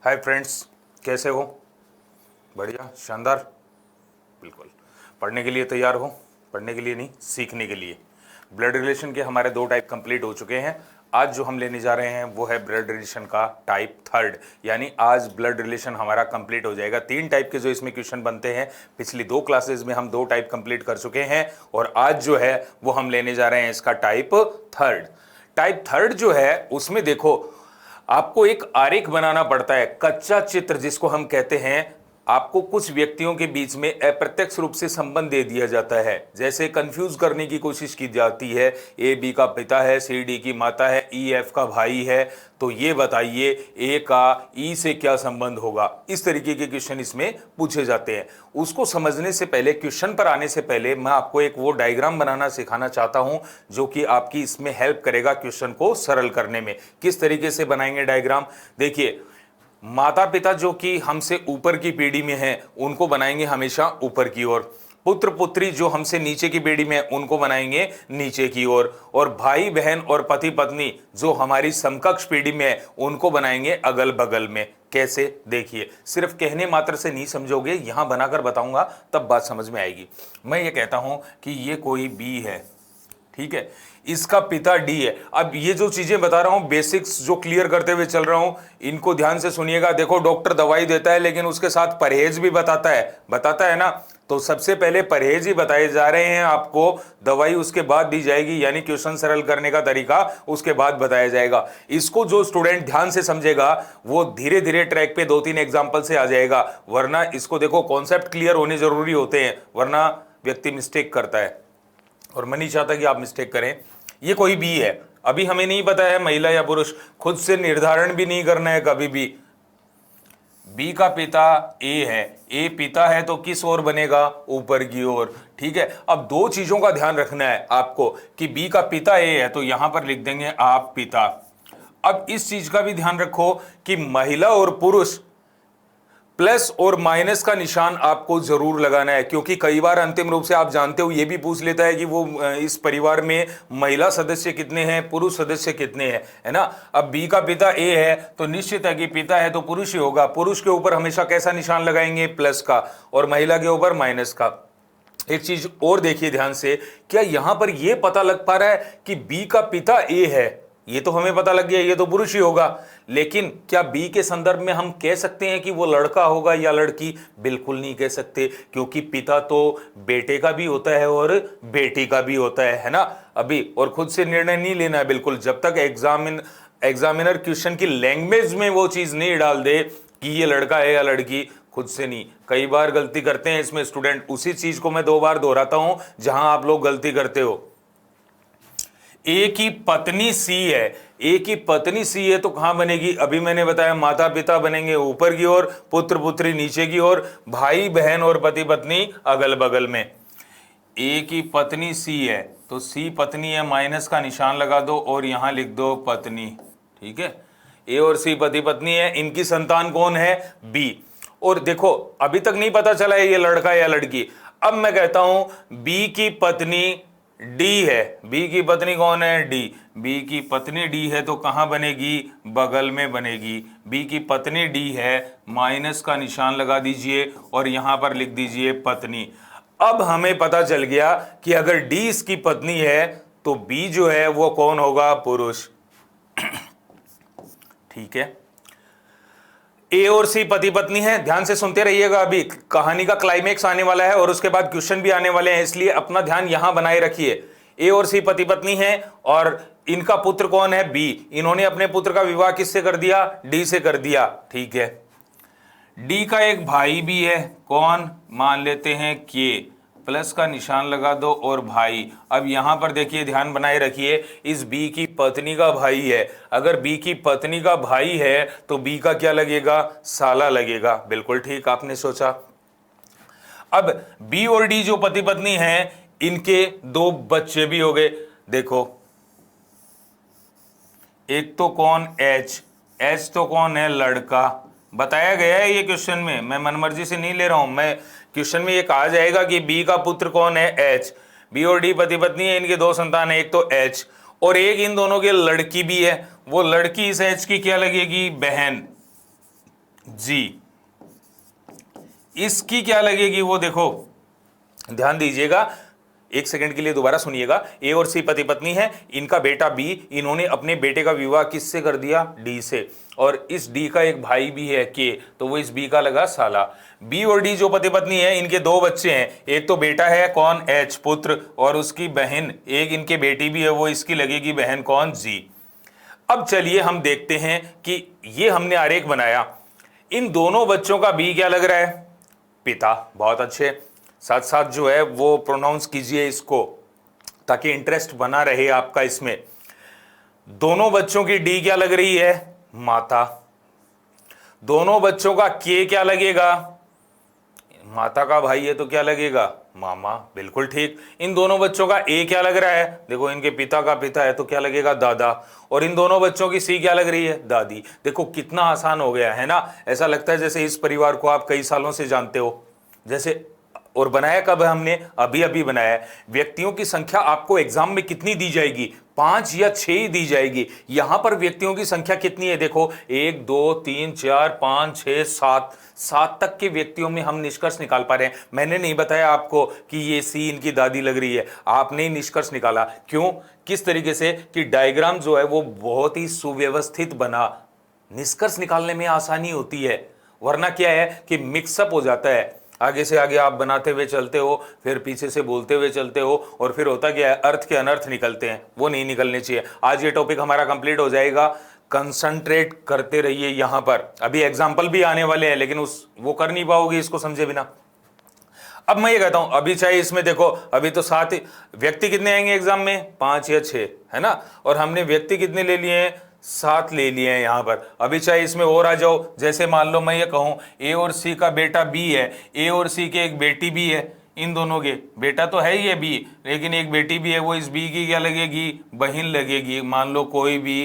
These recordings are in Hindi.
हाय फ्रेंड्स, कैसे हो? बढ़िया, शानदार। बिल्कुल। पढ़ने के लिए तैयार हो? पढ़ने के लिए नहीं, सीखने के लिए। ब्लड रिलेशन के हमारे 2 टाइप कंप्लीट हो चुके हैं। आज जो हम लेने जा रहे हैं वो है ब्लड रिलेशन का टाइप 3, यानी आज ब्लड रिलेशन हमारा कंप्लीट हो जाएगा। 3 टाइप के जो इसमें क्वेश्चन बनते हैं, पिछली 2 क्लासेज में हम 2 टाइप कंप्लीट कर चुके हैं और आज जो है वो हम लेने जा रहे हैं इसका टाइप 3। टाइप 3 जो है उसमें देखो, आपको एक आरेख बनाना पड़ता है, कच्चा चित्र जिसको हम कहते हैं। आपको कुछ व्यक्तियों के बीच में अप्रत्यक्ष रूप से संबंध दे दिया जाता है, जैसे कंफ्यूज करने की कोशिश की जाती है। ए बी का पिता है, सी डी की माता है, ई एफ का भाई है, तो ये बताइए ए का ई से क्या संबंध होगा। इस तरीके के क्वेश्चन इसमें पूछे जाते हैं। उसको समझने से पहले, क्वेश्चन पर आने से पहले मैं आपको एक वो डायग्राम बनाना सिखाना चाहता हूं जो कि आपकी इसमें हेल्प करेगा क्वेश्चन को सरल करने में। किस तरीके से बनाएंगे डायग्राम? देखिए, माता पिता जो कि हमसे ऊपर की पीढ़ी में हैं उनको बनाएंगे हमेशा ऊपर की ओर। पुत्र पुत्री जो हमसे नीचे की पीढ़ी में उनको बनाएंगे नीचे की ओर। और भाई बहन और पति पत्नी जो हमारी समकक्ष पीढ़ी में है उनको बनाएंगे अगल बगल में। कैसे? देखिए, सिर्फ कहने मात्र से नहीं समझोगे, यहां बनाकर बताऊंगा तब बात समझ में आएगी। मैं ये कहता हूं कि ये कोई बी है, ठीक है, इसका पिता डी है। अब ये जो चीजें बता रहा हूं, बेसिक्स जो क्लियर करते हुए चल रहा हूं, इनको ध्यान से सुनिएगा। देखो, डॉक्टर दवाई देता है लेकिन उसके साथ परहेज भी बताता है ना। तो सबसे पहले परहेज ही बताए जा रहे हैं आपको, दवाई उसके बाद दी जाएगी, यानी क्वेश्चन सरल करने का तरीका उसके बाद बताया जाएगा। इसको जो स्टूडेंट ध्यान से समझेगा वो धीरे धीरे ट्रैक पे 2-3 एग्जाम्पल से आ जाएगा। वरना इसको देखो, कॉन्सेप्ट क्लियर होने जरूरी होते हैं, वरना व्यक्ति मिस्टेक करता है और मैं नहीं चाहता कि आप मिस्टेक करें। ये कोई बी है, अभी हमें नहीं पता है महिला या पुरुष, खुद से निर्धारण भी नहीं करना है कभी भी। बी का पिता ए है, ए पिता है तो किस ओर बनेगा? ऊपर की ओर, ठीक है। अब 2 चीजों का ध्यान रखना है आपको कि बी का पिता ए है तो यहां पर लिख देंगे आप पिता। अब इस चीज का भी ध्यान रखो कि महिला और पुरुष प्लस और माइनस का निशान आपको जरूर लगाना है, क्योंकि कई बार अंतिम रूप से आप जानते हो ये भी पूछ लेता है कि वो इस परिवार में महिला सदस्य कितने हैं, पुरुष सदस्य कितने हैं, है ना। अब बी का पिता ए है तो निश्चित है कि पिता है तो पुरुष ही होगा। पुरुष के ऊपर हमेशा कैसा निशान लगाएंगे? प्लस का, और महिला के ऊपर माइनस का। एक चीज और देखिए ध्यान से, क्या यहां पर यह पता लग पा रहा है कि बी का पिता ए है? ये तो हमें पता लग गया, ये तो पुरुष ही होगा। लेकिन क्या बी के संदर्भ में हम कह सकते हैं कि वो लड़का होगा या लड़की? बिल्कुल नहीं कह सकते, क्योंकि पिता तो बेटे का भी होता है और बेटी का भी होता है ना। अभी और खुद से निर्णय नहीं लेना है बिल्कुल, जब तक एग्जामिनर क्वेश्चन की लैंग्वेज में वो चीज नहीं डाल दे कि ये लड़का है या लड़की, खुद से नहीं। कई बार गलती करते हैं इसमें स्टूडेंट, उसी चीज को मैं 2 बार दोहराता हूं जहां आप लोग गलती करते हो। ए की पत्नी सी है, ए की पत्नी सी है तो कहां बनेगी? अभी मैंने बताया माता पिता बनेंगे ऊपर की ओर, पुत्र पुत्री नीचे की ओर, भाई बहन और पति पत्नी अगल बगल में। ए की पत्नी सी है तो सी पत्नी है, माइनस का निशान लगा दो और यहां लिख दो पत्नी, ठीक है। ए और सी पति पत्नी है, इनकी संतान कौन है? बी। और देखो, अभी तक नहीं पता चला है ये लड़का या लड़की। अब मैं कहता हूं बी की पत्नी डी है। बी की पत्नी कौन है? डी। बी की पत्नी डी है तो कहां बनेगी? बगल में बनेगी। बी की पत्नी डी है, माइनस का निशान लगा दीजिए और यहां पर लिख दीजिए पत्नी। अब हमें पता चल गया कि अगर डी इसकी पत्नी है तो बी जो है वो कौन होगा? पुरुष, ठीक है। ए और सी पति पत्नी है, ध्यान से सुनते रहिएगा, अभी कहानी का क्लाइमेक्स आने वाला है और उसके बाद क्वेश्चन भी आने वाले हैं, इसलिए अपना ध्यान यहां बनाए रखिए। ए और सी पति पत्नी है और इनका पुत्र कौन है? बी। इन्होंने अपने पुत्र का विवाह किससे कर दिया? डी से कर दिया, ठीक है। डी का एक भाई भी है, कौन? मान लेते हैं के, प्लस का निशान लगा दो और भाई। अब यहां पर देखिए, ध्यान बनाए रखिए, इस बी की पत्नी का भाई है। अगर बी की पत्नी का भाई है तो बी का क्या लगेगा? साला लगेगा। बिल्कुल ठीक आपने सोचा। अब बी और डी जो पति पत्नी हैं, इनके 2 बच्चे भी हो गए। देखो, एक तो कौन? एच। एच तो कौन है? लड़का। बताया गया है ये क्वेश्चन में, मैं मनमर्जी से नहीं ले रहा हूं। मैं क्वेश्चन में ये कहा जाएगा कि बी का पुत्र कौन है? एच। बी और डी पति पत्नी है, इनके 2 संतान है, एक तो एच और एक इन दोनों के लड़की भी है। वो लड़की इस एच की क्या लगेगी? बहन। जी, इसकी क्या लगेगी वो देखो, ध्यान दीजिएगा, एक सेकंड के लिए दोबारा सुनिएगा। ए और सी पति पत्नी है, इनका बेटा बी, इन्होंने अपने बेटे का विवाह किससे कर दिया? डी से। और इस डी का एक भाई भी है के, तो वो इस बी का लगा साला। बी और डी जो पति पत्नी है, इनके दो बच्चे हैं, एक तो बेटा है कौन? एच पुत्र, और उसकी बहन, एक इनके बेटी भी है, वो इसकी लगेगी बहन कौन? जी। अब चलिए हम देखते हैं कि ये हमने आरेख बनाया, इन दोनों बच्चों का बी क्या लग रहा है? पिता। बहुत अच्छे, साथ साथ जो है वो प्रोनाउंस कीजिए इसको, ताकि इंटरेस्ट बना रहे आपका इसमें। दोनों बच्चों की डी क्या लग रही है? माता। दोनों बच्चों का के क्या लगेगा? माता का भाई है तो क्या लगेगा? मामा। बिल्कुल ठीक। इन दोनों बच्चों का ए क्या लग रहा है? देखो, इनके पिता का पिता है तो क्या लगेगा? दादा। और इन दोनों बच्चों की सी क्या लग रही है? दादी। देखो कितना आसान हो गया है ना। ऐसा लगता है जैसे इस परिवार को आप कई सालों से जानते हो जैसे। और बनाया कब है हमने? अभी अभी बनाया है। व्यक्तियों की संख्या आपको एग्जाम में कितनी दी जाएगी? 5 या 6 ही दी जाएगी। यहां पर व्यक्तियों की संख्या कितनी है? देखो, 1 2 3 4 5 6 7, 7 तक के व्यक्तियों में हम निष्कर्ष निकाल पा रहे हैं। मैंने नहीं बताया आपको कि ये सी इनकी दादी लग रही है, आपने ही निष्कर्ष निकाला। क्यों? किस तरीके से कि डायग्राम जो है वो बहुत ही सुव्यवस्थित बना, निष्कर्ष निकालने में आसानी होती है। वरना क्या है कि मिक्सअप हो जाता है, आगे से आगे आप बनाते हुए चलते हो, फिर पीछे से बोलते हुए चलते हो, और फिर होता क्या है, अर्थ के अनर्थ निकलते हैं, वो नहीं निकलने चाहिए। आज ये टॉपिक हमारा कंप्लीट हो जाएगा, कंसंट्रेट करते रहिए यहां पर। अभी एग्जाम्पल भी आने वाले हैं, लेकिन वो कर नहीं पाओगे इसको समझे बिना। अब मैं ये कहता हूं, अभी चाहे इसमें देखो, अभी तो 7 व्यक्ति कितने आएंगे एग्जाम में? 5 या 6, है ना। और हमने व्यक्ति कितने ले लिए हैं? 7 ले लिए हैं यहां पर। अभी चाहे इसमें और आ जाओ, जैसे मान लो मैं ये कहूं ए और सी का बेटा बी है, ए और सी के एक बेटी भी है, इन दोनों के बेटा तो है ही है बी, लेकिन एक बेटी भी है, वो इस बी की क्या लगेगी? बहन लगेगी। मान लो कोई भी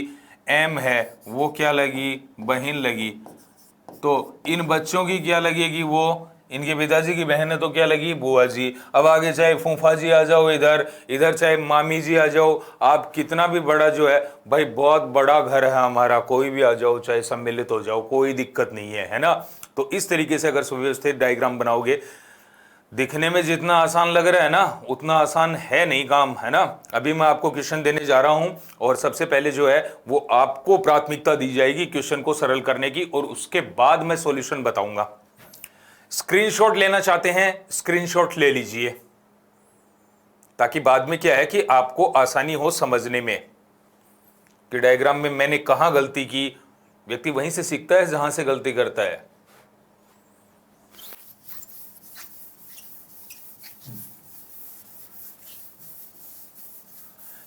एम है, वो क्या लगी? बहन लगी। तो इन बच्चों की क्या लगेगी? वो इनके पिताजी की बहन है तो क्या लगी? बुआ जी। अब आगे चाहे फूफा जी आ जाओ, इधर इधर चाहे मामी जी आ जाओ, आप कितना भी बड़ा जो है भाई, बहुत बड़ा घर है हमारा, कोई भी आ जाओ, चाहे सम्मिलित हो जाओ, कोई दिक्कत नहीं है ना। तो इस तरीके से अगर सुव्यवस्थित डायग्राम बनाओगे, दिखने में जितना आसान लग रहा है ना, उतना आसान है नहीं काम, है ना। अभी मैं आपको क्वेश्चन देने जा रहा हूं, और सबसे पहले जो है वो आपको प्राथमिकता दी जाएगी क्वेश्चन को सरल करने की, और उसके बाद मैं सॉल्यूशन बताऊंगा। स्क्रीनशॉट लेना चाहते हैं, स्क्रीनशॉट ले लीजिए, ताकि बाद में क्या है कि आपको आसानी हो समझने में कि डायग्राम में मैंने कहां गलती की। व्यक्ति वहीं से सीखता है जहां से गलती करता है।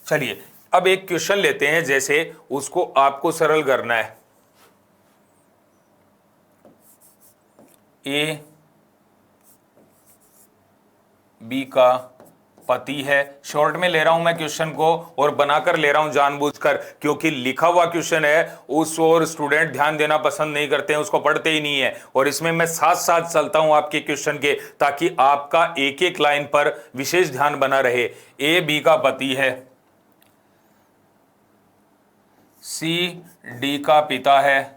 चलिए अब एक क्वेश्चन लेते हैं, जैसे उसको आपको सरल करना है। ए बी का पति है, शॉर्ट में ले रहा हूं मैं क्वेश्चन को, और बनाकर ले रहा हूं जानबूझकर, क्योंकि लिखा हुआ क्वेश्चन है उस और स्टूडेंट ध्यान देना पसंद नहीं करते हैं, उसको पढ़ते ही नहीं है। और इसमें मैं साथ साथ चलता हूं आपके क्वेश्चन के, ताकि आपका एक एक लाइन पर विशेष ध्यान बना रहे। ए बी का पति है, सी डी का पिता है।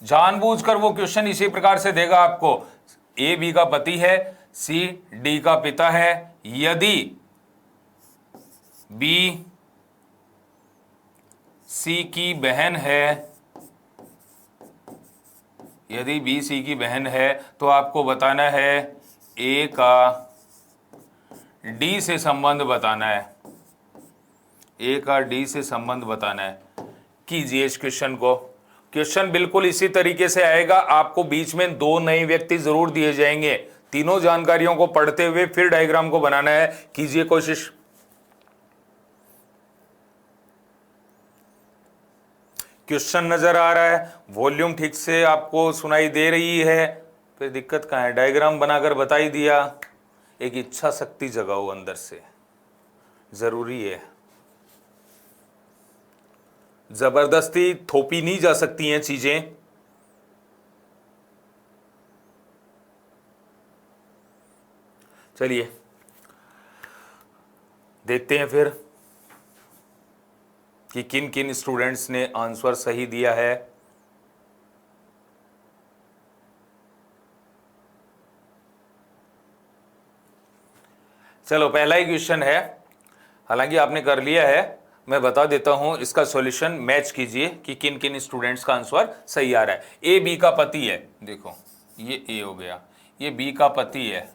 जानबूझकर वो क्वेश्चन इसी प्रकार से देगा आपको। ए बी का पति है, सी डी का पिता है, यदि बी सी की बहन है, यदि बी सी की बहन है, तो आपको बताना है ए का डी से संबंध बताना है। ए का डी से संबंध बताना है। कीजिए इस क्वेश्चन को। क्वेश्चन बिल्कुल इसी तरीके से आएगा, आपको बीच में 2 नए व्यक्ति जरूर दिए जाएंगे। तीनों जानकारियों को पढ़ते हुए फिर डायग्राम को बनाना है। कीजिए कोशिश। क्वेश्चन नजर आ रहा है, वॉल्यूम ठीक से आपको सुनाई दे रही है, फिर दिक्कत कहां है? डायग्राम बनाकर बता ही दिया। एक इच्छा शक्ति जगाओ अंदर से, जरूरी है। जबरदस्ती थोपी नहीं जा सकती हैं चीजें। चलिए देखते हैं फिर कि किन किन स्टूडेंट्स ने आंसर सही दिया है। चलो पहला ही क्वेश्चन है, हालांकि आपने कर लिया है, मैं बता देता हूं इसका सॉल्यूशन, मैच कीजिए कि किन किन स्टूडेंट्स का आंसर सही आ रहा है। ए बी का पति है, देखो ये ए हो गया, ये बी का पति है,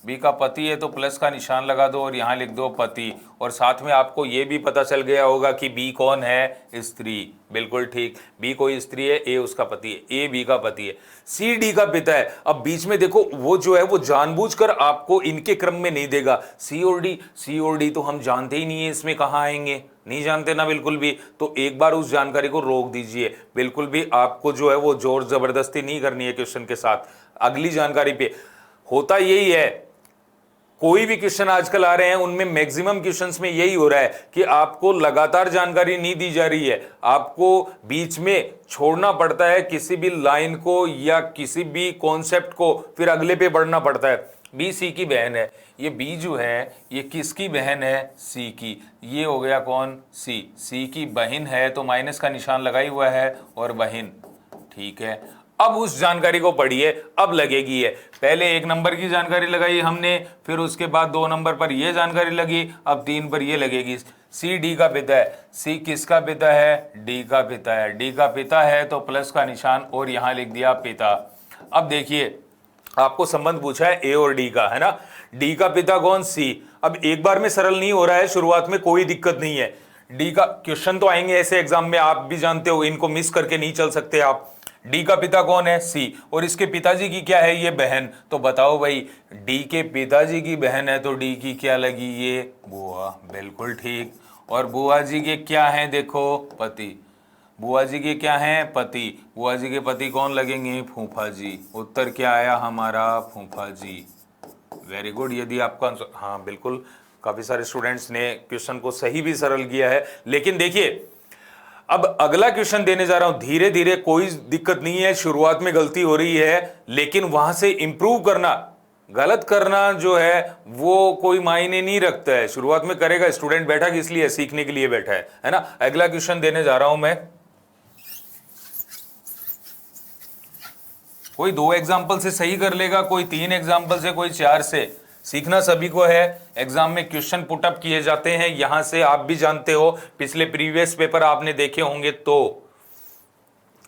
बी का पति है तो प्लस का निशान लगा दो और यहाँ लिख दो पति, और साथ में आपको ये भी पता चल गया होगा कि बी कौन है, स्त्री। बिल्कुल ठीक, बी कोई स्त्री है, ए उसका पति है, ए बी का पति है, सी डी का पिता है। अब बीच में देखो वो जो है वो जानबूझकर आपको इनके क्रम में नहीं देगा, सी और डी, सी और डी तो हम जानते ही नहीं है, इसमें कहाँ आएंगे, नहीं जानते ना बिल्कुल भी। तो एक बार उस जानकारी को रोक दीजिए, बिल्कुल भी आपको जो है वो जोर जबरदस्ती नहीं करनी है क्वेश्चन के साथ, अगली जानकारी पे। होता यही है, कोई भी क्वेश्चन आजकल आ रहे हैं उनमें मैक्सिमम क्वेश्चंस में यही हो रहा है कि आपको लगातार जानकारी नहीं दी जा रही है, आपको बीच में छोड़ना पड़ता है किसी भी लाइन को या किसी भी कॉन्सेप्ट को, फिर अगले पे बढ़ना पड़ता है। बी सी की बहन है, ये बी जो है ये किसकी बहन है, सी की, ये हो गया कौन, सी, सी की बहन है तो माइनस का निशान लगा ही हुआ है और बहन, ठीक है। अब उस जानकारी को पढ़िए, अब लगेगी है, पहले 1 नंबर की जानकारी लगाई हमने, फिर उसके बाद 2 नंबर पर ये जानकारी लगी, अब 3 पर ये लगेगी। सी डी का पिता है, सी किसका पिता है, डी का पिता है, डी का पिता है तो प्लस का निशान और यहां लिख दिया पिता। अब देखिए आपको संबंध पूछा है ए और डी का, है ना, डी का पिता कौन, सी। अब एक बार में सरल नहीं हो रहा है, शुरुआत में कोई दिक्कत नहीं है, डी का क्वेश्चन तो आएंगे ऐसे एग्जाम में, आप भी जानते हो, इनको मिस करके नहीं चल सकते आप। डी का पिता कौन है, सी, और इसके पिताजी की क्या है, ये बहन। तो बताओ भाई, डी के पिताजी की बहन है तो डी की क्या लगी, ये बुआ, बिल्कुल ठीक। और बुआ जी के क्या हैं, देखो पति, बुआ जी के क्या हैं, पति, बुआ जी के पति कौन लगेंगे, फूफा जी। उत्तर क्या आया हमारा, फूफा जी। वेरी गुड, यदि आपका आंसर, हाँ बिल्कुल, काफी सारे स्टूडेंट्स ने क्वेश्चन को सही भी सरल किया है। लेकिन देखिए अब अगला क्वेश्चन देने जा रहा हूं, धीरे धीरे, कोई दिक्कत नहीं है, शुरुआत में गलती हो रही है लेकिन वहां से इंप्रूव करना, गलत करना जो है वो कोई मायने नहीं रखता है, शुरुआत में करेगा स्टूडेंट, बैठा किस लिए, सीखने के लिए बैठा है ना। अगला क्वेश्चन देने जा रहा हूं मैं, कोई 2 एग्जाम्पल से सही कर लेगा, कोई 3 एग्जाम्पल से, कोई 4 से, सीखना सभी को है। एग्जाम में क्वेश्चन पुटअप किए जाते हैं यहां से, आप भी जानते हो, पिछले प्रीवियस पेपर आपने देखे होंगे। तो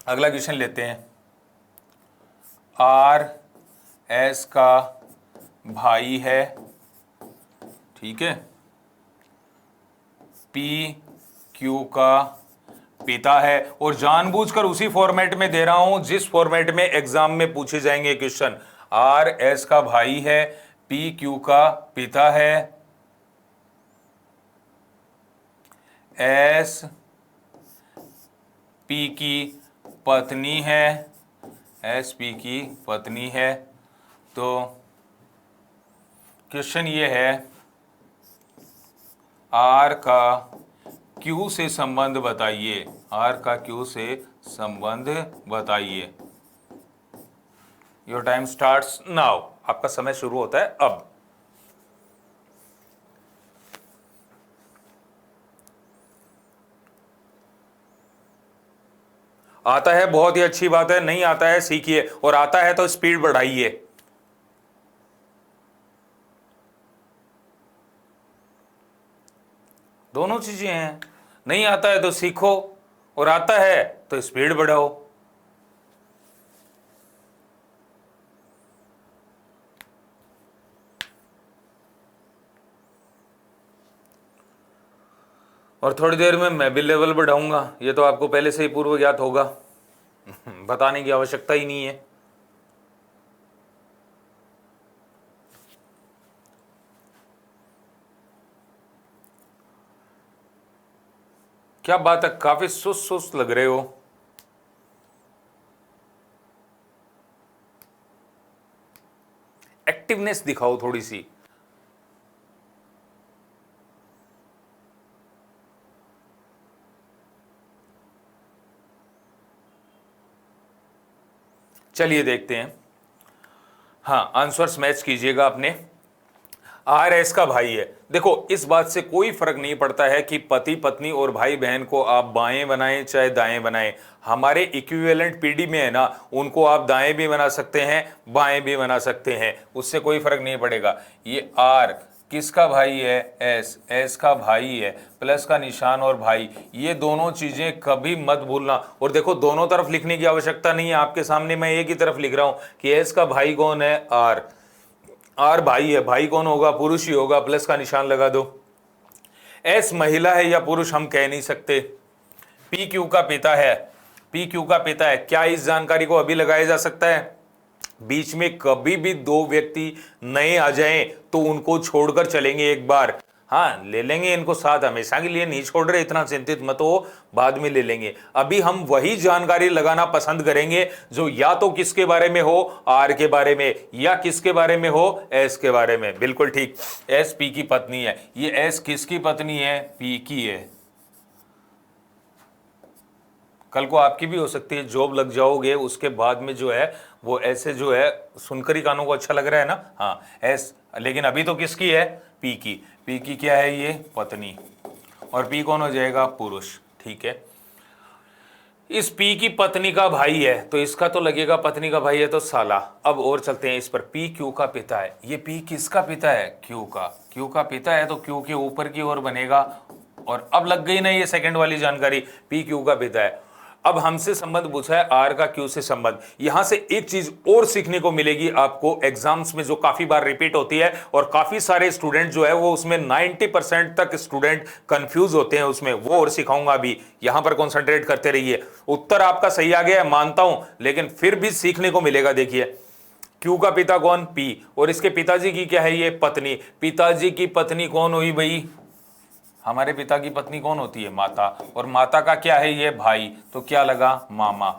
अगला क्वेश्चन लेते हैं, आर एस का भाई है, ठीक है, पी क्यू का पिता है, और जानबूझकर उसी फॉर्मेट में दे रहा हूं जिस फॉर्मेट में एग्जाम में पूछे जाएंगे क्वेश्चन। आर एस का भाई है, पी क्यू का पिता है, एस पी की पत्नी है, एस पी की पत्नी है। तो क्वेश्चन ये है, आर का क्यू से संबंध बताइए, आर का क्यू से संबंध बताइए। योर टाइम स्टार्ट्स नाउ, आपका समय शुरू होता है अब। आता है बहुत ही अच्छी बात है, नहीं आता है सीखिए, और आता है तो स्पीड बढ़ाइए। दोनों चीजें हैं, नहीं आता है तो सीखो, और आता है तो स्पीड बढ़ाओ। और थोड़ी देर में मैं भी लेवल बढ़ाऊंगा, ये तो आपको पहले से ही पूर्व ज्ञात होगा, बताने की आवश्यकता ही नहीं है। क्या बात है, काफी सुस्त सुस्त लग रहे हो। एक्टिवनेस दिखाओ थोड़ी सी। चलिए देखते हैं, हाँ आंसर्स मैच कीजिएगा अपने। आर एस का भाई है। देखो इस बात से कोई फर्क नहीं पड़ता है कि पति पत्नी और भाई बहन को आप बाएं बनाएं चाहे दाएं बनाएं, हमारे इक्विवेलेंट पीढ़ी में है ना, उनको आप दाएं भी बना सकते हैं बाएं भी बना सकते हैं, उससे कोई फर्क नहीं पड़ेगा। ये आर किसका भाई है? एस, एस का भाई है, प्लस का निशान और भाई, ये दोनों चीजें कभी मत भूलना। और देखो दोनों तरफ लिखने की आवश्यकता नहीं है, आपके सामने मैं एक ही तरफ लिख रहा हूं कि एस का भाई कौन है? आर, आर भाई है, भाई कौन होगा? पुरुष ही होगा, प्लस का निशान लगा दो। एस महिला है या पुरुष हम कह नहीं सकते। पी क्यू का पिता है, पी क्यू का पिता है, क्या इस जानकारी को अभी लगाया जा सकता है? बीच में कभी भी दो व्यक्ति नए आ जाएं तो उनको छोड़कर चलेंगे एक बार, हाँ ले लेंगे इनको साथ, हमेशा के लिए नहीं छोड़ रहे, इतना चिंतित मत हो, बाद में ले लेंगे। अभी हम वही जानकारी लगाना पसंद करेंगे जो या तो किसके बारे में हो? आर के बारे में, या किसके बारे में हो? एस के बारे में। बिल्कुल ठीक, एस पी की पत्नी है। ये एस किसकी पत्नी है? पी की है। कल को आपकी भी हो सकती है, जॉब लग जाओगे उसके बाद में जो है वो ऐसे जो है सुनकर ही कानों को अच्छा लग रहा है ना, हाँ एस, लेकिन अभी तो किसकी है? पी की। पी की क्या है? ये पत्नी, और पी कौन हो जाएगा? पुरुष। ठीक है, इस पी की पत्नी का भाई है तो इसका तो लगेगा पत्नी का भाई है तो साला। अब और चलते हैं इस पर, पी क्यू का पिता है। ये पी किसका पिता है? क्यू का। क्यू का पिता है तो क्यू के ऊपर की ओर बनेगा, और अब लग गई ना ये सेकंड वाली जानकारी, पी क्यू का पिता है। अब हमसे संबंध पूछा है आर का क्यू से संबंध। यहां से एक चीज और सीखने को मिलेगी आपको एग्जाम्स में, जो काफी बार रिपीट होती है और काफी सारे स्टूडेंट जो है वो उसमें 90% तक स्टूडेंट कंफ्यूज होते हैं उसमें, वो और सिखाऊंगा अभी। यहां पर कॉन्सेंट्रेट करते रहिए। उत्तर आपका सही आ गया है मानता हूं, लेकिन फिर भी सीखने को मिलेगा। देखिए क्यू का पिता कौन? पी, और इसके पिताजी की क्या है? ये पत्नी। पिताजी की पत्नी कौन हुई भाई? हमारे पिता की पत्नी कौन होती है? माता, और माता का क्या है? ये भाई, तो क्या लगा? मामा।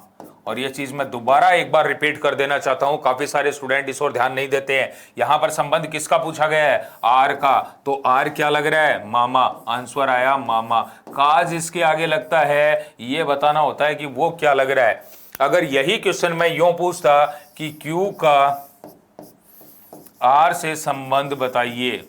और ये चीज मैं दोबारा एक बार रिपीट कर देना चाहता हूं, काफी सारे स्टूडेंट इस ओर ध्यान नहीं देते हैं। यहां पर संबंध किसका पूछा गया है? आर का, तो आर क्या लग रहा है? मामा। आंसर आया मामा। का जिसके आगे लगता है ये बताना होता है कि वो क्या लग रहा है। अगर यही क्वेश्चन मैं यूं पूछता कि क्यू का आर से संबंध बताइए,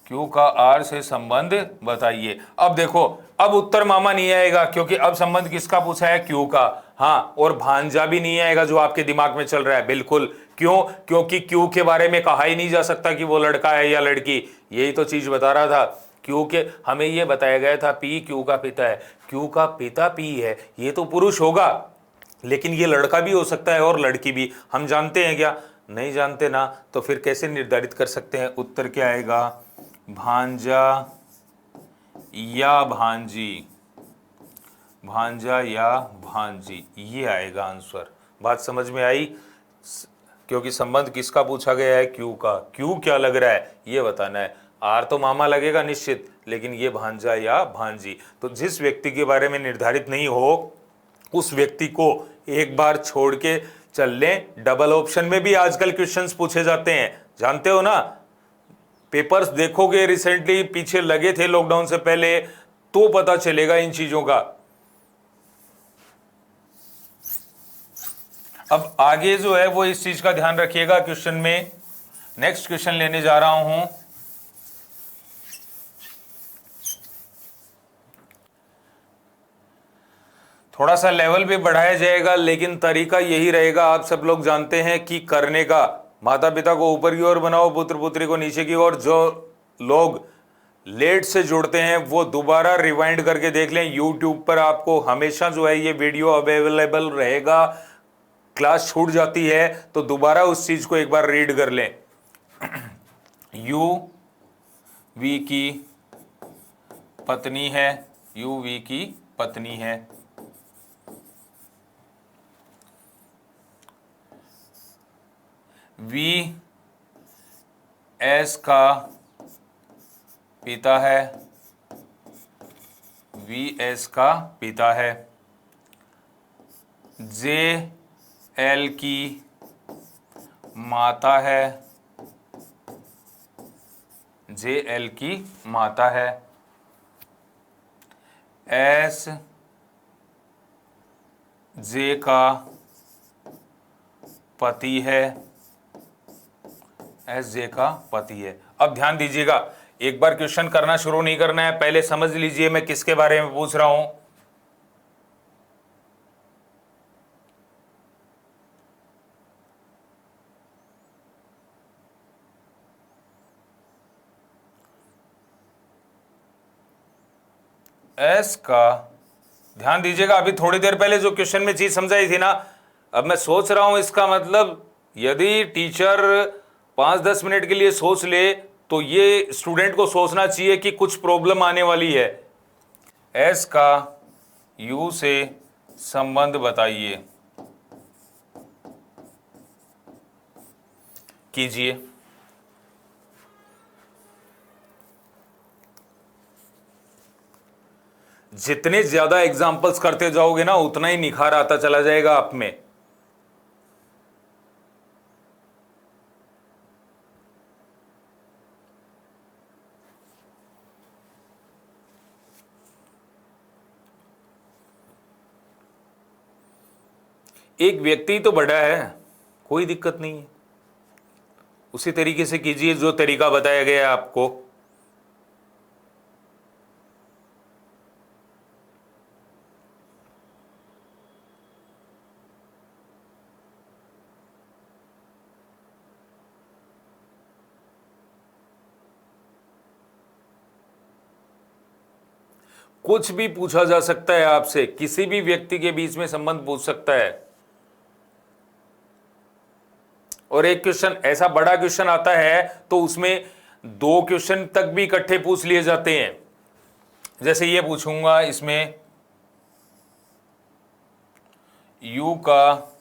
क्यू का आर से संबंध बताइए, अब देखो अब उत्तर मामा नहीं आएगा, क्योंकि अब संबंध किसका पूछा है? क्यू का। हाँ, और भांजा भी नहीं आएगा जो आपके दिमाग में चल रहा है। बिल्कुल, क्यों? क्योंकि क्यू के बारे में कहा ही नहीं जा सकता कि वो लड़का है या लड़की। यही तो चीज बता रहा था। क्यू के हमें ये बताया गया था पी क्यू का पिता है, क्यू का पिता पी है, ये तो पुरुष होगा, लेकिन ये लड़का भी हो सकता है और लड़की भी। हम जानते हैं क्या? नहीं जानते ना, तो फिर कैसे निर्धारित कर सकते हैं? उत्तर क्या आएगा? भांजा या भांजी, भांजा या भांजी, ये आएगा आंसर। बात समझ में आई? क्योंकि संबंध किसका पूछा गया है? क्यू का। क्यू क्या लग रहा है ये बताना है। आर तो मामा लगेगा निश्चित, लेकिन ये भांजा या भांजी। तो जिस व्यक्ति के बारे में निर्धारित नहीं हो उस व्यक्ति को एक बार छोड़ के चल लें। डबल ऑप्शन में भी आजकल क्वेश्चंस पूछे जाते हैं, जानते हो ना। पेपर्स देखोगे रिसेंटली, पीछे लगे थे लॉकडाउन से पहले, तो पता चलेगा इन चीजों का। अब आगे जो है वो इस चीज का ध्यान रखिएगा क्वेश्चन में। नेक्स्ट क्वेश्चन लेने जा रहा हूं। थोड़ा सा लेवल भी बढ़ाया जाएगा, लेकिन तरीका यही रहेगा। आप सब लोग जानते हैं कि करने का, माता पिता को ऊपर की ओर बनाओ, पुत्र पुत्री को नीचे की ओर। जो लोग लेट से जुड़ते हैं वो दोबारा रिवाइंड करके देख लें। यूट्यूब पर आपको हमेशा जो है ये वीडियो अवेलेबल रहेगा। क्लास छूट जाती है तो दोबारा उस चीज को एक बार रीड कर लें। यू वी की पत्नी है, यू वी की पत्नी है। वी एस का पिता है, वी एस का पिता है। जे एल की माता है, जे एल की माता है। एस जे का पति है, एस जे का पति है। अब ध्यान दीजिएगा, एक बार क्वेश्चन करना शुरू नहीं करना है, पहले समझ लीजिए मैं किसके बारे में पूछ रहा हूं। एस का, ध्यान दीजिएगा, अभी थोड़ी देर पहले जो क्वेश्चन में चीज समझाई थी ना, अब मैं सोच रहा हूं इसका मतलब यदि टीचर 5-10 मिनट के लिए सोच ले तो ये स्टूडेंट को सोचना चाहिए कि कुछ प्रॉब्लम आने वाली है। एस का यू से संबंध बताइए, कीजिए। जितने ज्यादा एग्जाम्पल्स करते जाओगे ना उतना ही निखार आता चला जाएगा आप में। एक व्यक्ति तो बड़ा है, कोई दिक्कत नहीं है, उसी तरीके से कीजिए जो तरीका बताया गया है आपको। कुछ भी पूछा जा सकता है आपसे, किसी भी व्यक्ति के बीच में संबंध पूछ सकता है। और एक क्वेश्चन ऐसा बड़ा क्वेश्चन आता है तो उसमें 2 क्वेश्चन तक भी इकट्ठे पूछ लिए जाते हैं। जैसे ये पूछूंगा इसमें U का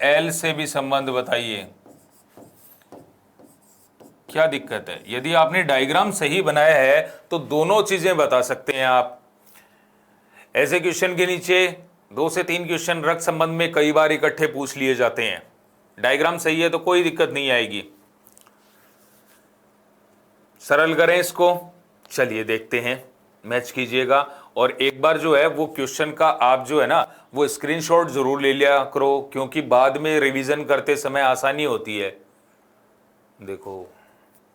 L से भी संबंध बताइए, क्या दिक्कत है? यदि आपने डायग्राम सही बनाया है तो दोनों चीजें बता सकते हैं आप। ऐसे क्वेश्चन के नीचे 2 से 3 क्वेश्चन रक्त संबंध में कई बार इकट्ठे पूछ लिए जाते हैं। डायग्राम सही है तो कोई दिक्कत नहीं आएगी। सरल करें इसको, चलिए देखते हैं, मैच कीजिएगा। और एक बार जो है वो क्वेश्चन का आप जो है ना वो स्क्रीनशॉट जरूर ले लिया करो, क्योंकि बाद में रिवीजन करते समय आसानी होती है। देखो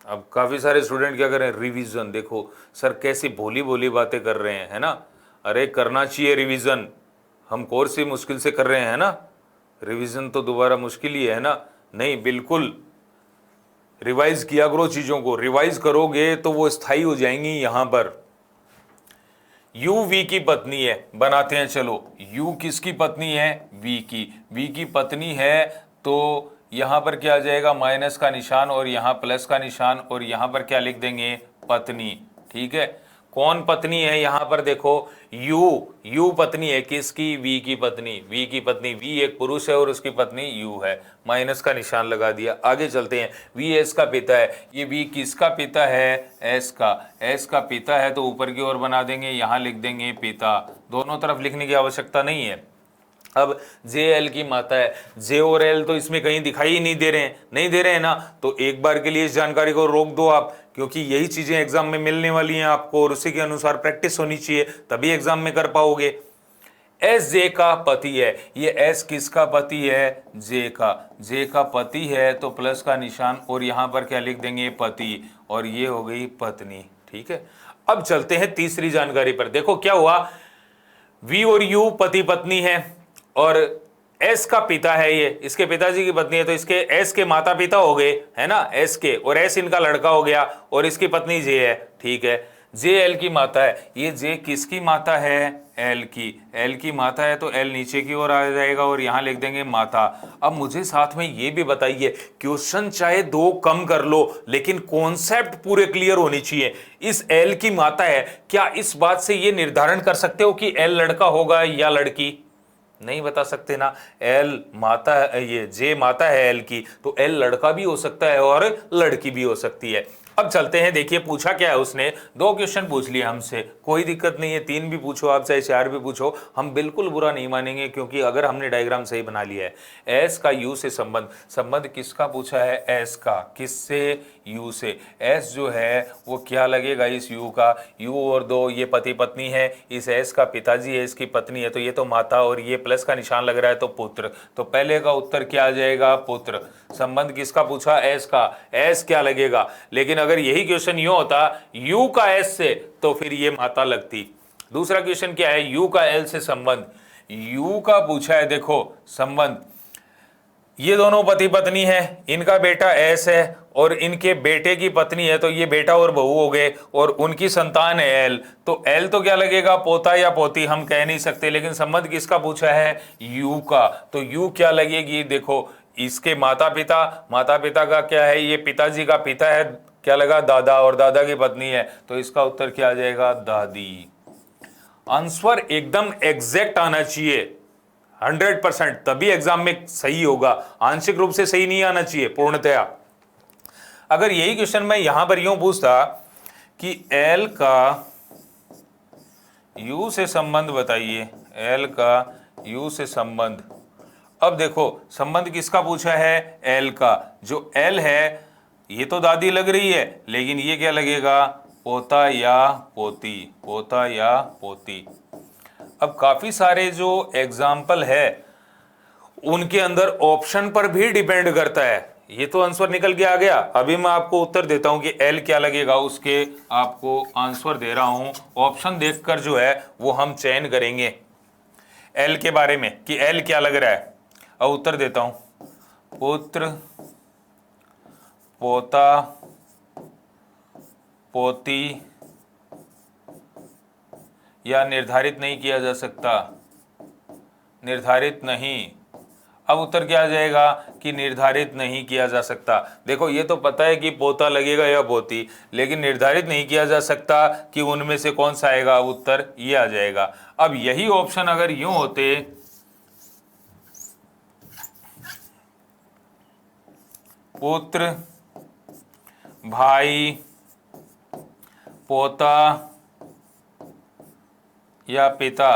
अब काफी सारे स्टूडेंट क्या करें, रिवीजन, देखो सर कैसी भोली भोली बातें कर रहे हैं, है ना। अरे करना चाहिए रिवीजन, हम कोर्स ही मुश्किल से कर रहे हैं ना, रिवीजन तो दोबारा मुश्किल ही है ना। नहीं, बिल्कुल रिवाइज किया करो चीजों को, रिवाइज करोगे तो वो स्थायी हो जाएंगी। यहां पर यू वी की पत्नी है, बनाते हैं चलो। यू किसकी पत्नी है? वी की। वी की पत्नी है तो यहां पर क्या आ जाएगा, माइनस का निशान और यहां प्लस का निशान, और यहां पर क्या लिख देंगे, पत्नी। ठीक है, कौन पत्नी है यहां पर? देखो यू पत्नी है किसकी? वी की पत्नी। वी की पत्नी, वी एक पुरुष है और उसकी पत्नी यू है, माइनस का निशान लगा दिया। आगे चलते हैं, वी एस का पिता है। ये वी किसका पिता है? एस का। एस का पिता है तो ऊपर की ओर बना देंगे, यहां लिख देंगे पिता, दोनों तरफ लिखने की आवश्यकता नहीं है। अब जे एल की माता है, जे और एल तो इसमें कहीं दिखाई ही नहीं दे रहे हैं, नहीं दे रहे हैं ना, तो एक बार के लिए इस जानकारी को रोक दो आप, क्योंकि यही चीजें एग्जाम में मिलने वाली हैं आपको और उसी के अनुसार प्रैक्टिस होनी चाहिए, तभी एग्जाम में कर पाओगे। एस जे का पति है, ये एस किसका पति है? जे का। जे का पति है तो प्लस का निशान और यहां पर क्या लिख देंगे, पति, और ये हो गई पत्नी। ठीक है, अब चलते हैं तीसरी जानकारी पर। देखो क्या हुआ, वी और यू पति पत्नी है और एस का पिता है, ये इसके पिताजी की पत्नी है, तो इसके एस के माता पिता हो गए, है ना, एस के, और एस इनका लड़का हो गया और इसकी पत्नी जे है। ठीक है, जे एल की माता है, ये जे किसकी माता है? एल की। एल की माता है तो एल नीचे की ओर आ जाएगा और यहां लिख देंगे माता। अब मुझे साथ में ये भी बताइए, क्वेश्चन चाहे 2 कम कर लो लेकिन कॉन्सेप्ट पूरे क्लियर होनी चाहिए। इस एल की माता है, क्या इस बात से ये निर्धारण कर सकते हो कि एल लड़का होगा या लड़की? नहीं बता सकते ना। एल माता है, ये जे माता है एल की, तो एल लड़का भी हो सकता है और लड़की भी हो सकती है। अब चलते हैं, देखिए पूछा क्या है उसने, 2 क्वेश्चन पूछ लिए हमसे, कोई दिक्कत नहीं है, 3 भी पूछो आप, चाहे 4 भी पूछो, हम बिल्कुल बुरा नहीं मानेंगे, क्योंकि अगर हमने डायग्राम सही बना लिया है। एस का यू से संबंध, संबंध किसका पूछा है? एस का। किससे? यू से। एस जो है वो क्या लगेगा इस यू का? यू और 2 ये पति पत्नी है, इस एस का पिताजी है, इसकी पत्नी है, तो ये तो माता, और ये प्लस का निशान लग रहा है तो पुत्र। तो पहले का उत्तर क्या आ जाएगा? पुत्र। संबंध किसका पूछा? एस का। एस क्या लगेगा? लेकिन अगर यही क्वेश्चन यू होता यू का एस से, तो फिर ये माता लगती। दूसरा क्वेश्चन क्या है? यू का एल से संबंध। यू का पूछा है, देखो संबंध, ये दोनों पति पत्नी है, इनका बेटा एस है और इनके बेटे की पत्नी है, तो ये बेटा और बहू हो गए, और उनकी संतान है एल। तो एल तो क्या लगेगा? पोता या पोती, हम कह नहीं सकते, लेकिन संबंध किसका पूछा है? यू का। तो यू क्या लगेगी? देखो इसके माता पिता, माता पिता का क्या है? ये पिताजी का पिता है, क्या लगा? दादा, और दादा की पत्नी है, तो इसका उत्तर क्या आ जाएगा? दादी। आंसर एकदम एग्जैक्ट आना चाहिए, 100%, तभी एग्जाम में सही होगा, आंशिक रूप से सही नहीं आना चाहिए पूर्णतया। अगर यही क्वेश्चन मैं यहां पर यूं पूछता कि एल का यू से संबंध बताइए, एल का यू से संबंध। अब देखो संबंध किसका पूछा है? एल का। जो एल है ये तो दादी लग रही है, लेकिन ये क्या लगेगा? पोता या पोती, पोता या पोती। अब काफी सारे जो एग्जाम्पल है उनके अंदर ऑप्शन पर भी डिपेंड करता है। ये तो आंसर निकल के आ गया, अभी मैं आपको उत्तर देता हूं कि एल क्या लगेगा, उसके आपको आंसर दे रहा हूं। ऑप्शन देखकर जो है वो हम चयन करेंगे एल के बारे में कि एल क्या लग रहा है। अब उत्तर देता हूं, पुत्र, पोता, पोती, या निर्धारित नहीं किया जा सकता, निर्धारित नहीं। अब उत्तर क्या आ जाएगा कि निर्धारित नहीं किया जा सकता। देखो ये तो पता है कि पोता लगेगा या पोती, लेकिन निर्धारित नहीं किया जा सकता कि उनमें से कौन सा आएगा, उत्तर ये आ जाएगा। अब यही ऑप्शन अगर यूं होते, पुत्र, भाई, पोता या पिता,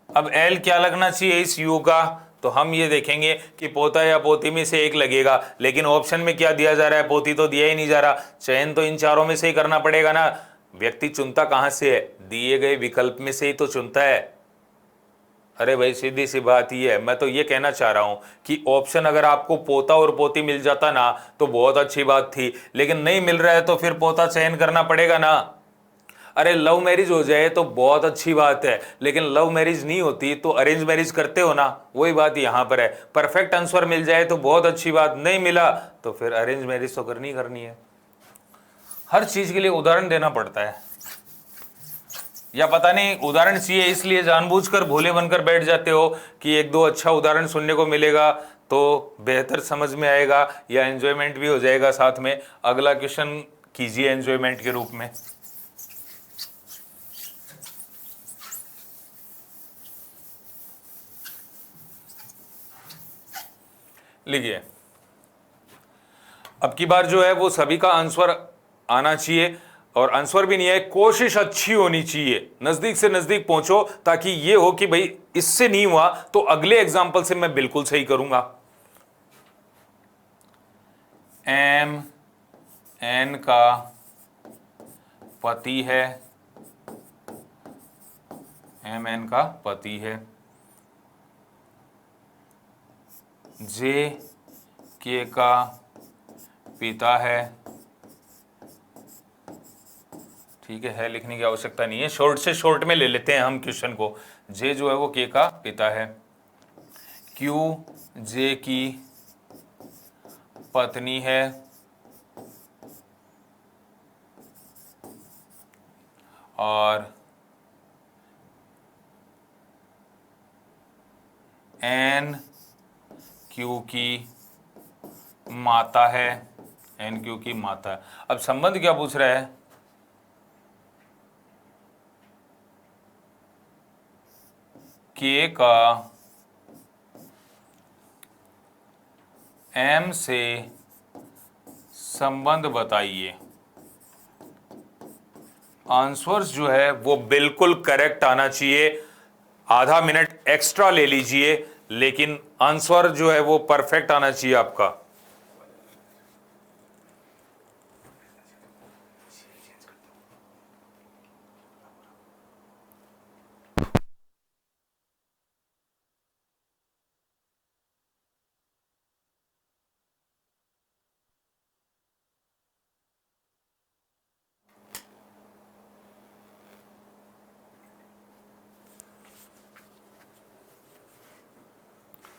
अब एल क्या लगना चाहिए इस यू का? तो हम ये देखेंगे कि पोता या पोती में से एक लगेगा, लेकिन ऑप्शन में क्या दिया जा रहा है? पोती तो दिया ही नहीं जा रहा। चयन तो इन चारों में से ही करना पड़ेगा ना। व्यक्ति चुनता कहां से है? दिए गए विकल्प में से ही तो चुनता है। अरे भाई सीधी सी बात ही है। मैं तो ये कहना चाह रहा हूं कि ऑप्शन अगर आपको पोता और पोती मिल जाता ना तो बहुत अच्छी बात थी, लेकिन नहीं मिल रहा है तो फिर पोता चयन करना पड़ेगा ना। अरे लव मैरिज हो जाए तो बहुत अच्छी बात है, लेकिन लव मैरिज नहीं होती तो अरेंज मैरिज करते हो ना, वही बात यहां पर है। परफेक्ट आंसर मिल जाए तो बहुत अच्छी बात, नहीं मिला तो फिर अरेंज मैरिज तो करनी करनी है। हर चीज के लिए उदाहरण देना पड़ता है, या पता नहीं उदाहरण चाहिए इसलिए जानबूझकर भोले बनकर बैठ जाते हो कि एक दो अच्छा उदाहरण सुनने को मिलेगा तो बेहतर समझ में आएगा या एंजॉयमेंट भी हो जाएगा साथ में। अगला क्वेश्चन कीजिए एंजॉयमेंट के रूप में। लिखिए, अब की बार जो है वो सभी का आंसर आना चाहिए, और आंसर भी नहीं है, कोशिश अच्छी होनी चाहिए, नजदीक से नजदीक पहुंचो ताकि ये हो कि भाई इससे नहीं हुआ तो अगले एग्जाम्पल से मैं बिल्कुल सही करूंगा। एम एन का पति है, एम एन का पति है, जे के का पिता है, ठीक है लिखने की आवश्यकता नहीं है, शॉर्ट से शॉर्ट में ले लेते हैं हम क्वेश्चन को। जे जो है वो के का पिता है, क्यू जे की पत्नी है, और एन क्यू की माता है, एन क्यू की माता है। अब संबंध क्या पूछ रहा है? के का एम से संबंध बताइए। आंसर्स जो है वो बिल्कुल करेक्ट आना चाहिए। आधा मिनट एक्स्ट्रा ले लीजिए, लेकिन आंसर जो है वो परफेक्ट आना चाहिए आपका।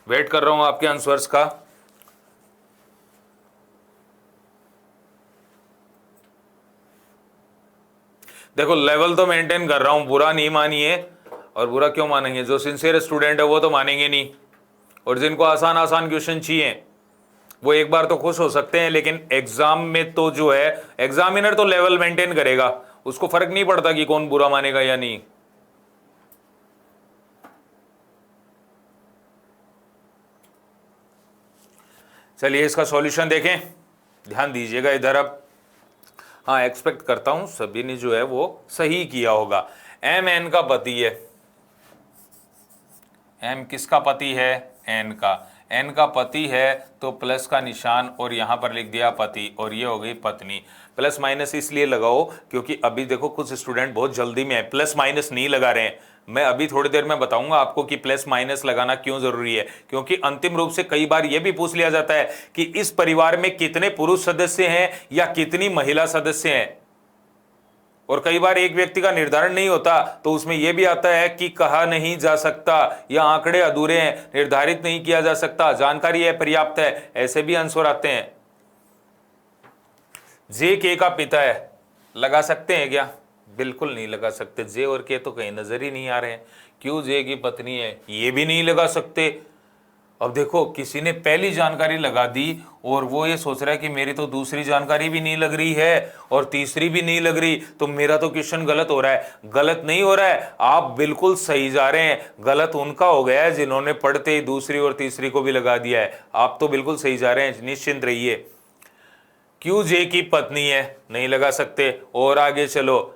वेट कर रहा हूं आपके आंसर्स का। देखो लेवल तो मेंटेन कर रहा हूं, बुरा नहीं मानिए। और बुरा क्यों मानेंगे, जो सिंसियर स्टूडेंट है वो तो मानेंगे नहीं। और जिनको आसान आसान क्वेश्चन चाहिए वो एक बार तो खुश हो सकते हैं, लेकिन एग्जाम में तो जो है एग्जामिनर तो लेवल मेंटेन करेगा, उसको फर्क नहीं पड़ता कि कौन बुरा मानेगा या नहीं। चलिए इसका सॉल्यूशन देखें, ध्यान दीजिएगा इधर। अब हाँ, एक्सपेक्ट करता हूं सभी ने जो है वो सही किया होगा। एम एन का पति है। एम किसका पति है, एन का। एन का पति है तो प्लस का निशान और यहां पर लिख दिया पति, और ये हो गई पत्नी। प्लस माइनस इसलिए लगाओ क्योंकि अभी देखो कुछ स्टूडेंट बहुत जल्दी में है, प्लस माइनस नहीं लगा रहे हैं। मैं अभी थोड़ी देर में बताऊंगा आपको कि प्लस माइनस लगाना क्यों जरूरी है, क्योंकि अंतिम रूप से कई बार यह भी पूछ लिया जाता है कि इस परिवार में कितने पुरुष सदस्य हैं या कितनी महिला सदस्य हैं। और कई बार एक व्यक्ति का निर्धारण नहीं होता, तो उसमें यह भी आता है कि कहा नहीं जा सकता या आंकड़े अधूरे हैं, निर्धारित नहीं किया जा सकता, जानकारी अपर्याप्त है, ऐसे भी आंसर आते हैं। जे के का पिता है, लगा सकते हैं क्या? बिल्कुल नहीं लगा सकते। जे और के तो कहीं नजर ही नहीं आ रहे हैं। क्यों जे की पत्नी है, ये भी नहीं लगा सकते। अब देखो किसी ने पहली जानकारी लगा दी और वो ये सोच रहा है कि मेरी तो दूसरी जानकारी भी नहीं लग रही है और तीसरी भी नहीं लग रही, तो मेरा तो क्वेश्चन गलत हो रहा है। गलत नहीं हो रहा है, आप बिल्कुल सही जा रहे हैं। गलत उनका हो गया है जिन्होंने पढ़ते ही दूसरी और तीसरी को भी लगा दिया है। आप तो बिल्कुल सही जा रहे हैं, निश्चिंत रहिए। क्यू जे की पत्नी है, नहीं लगा सकते। और आगे चलो,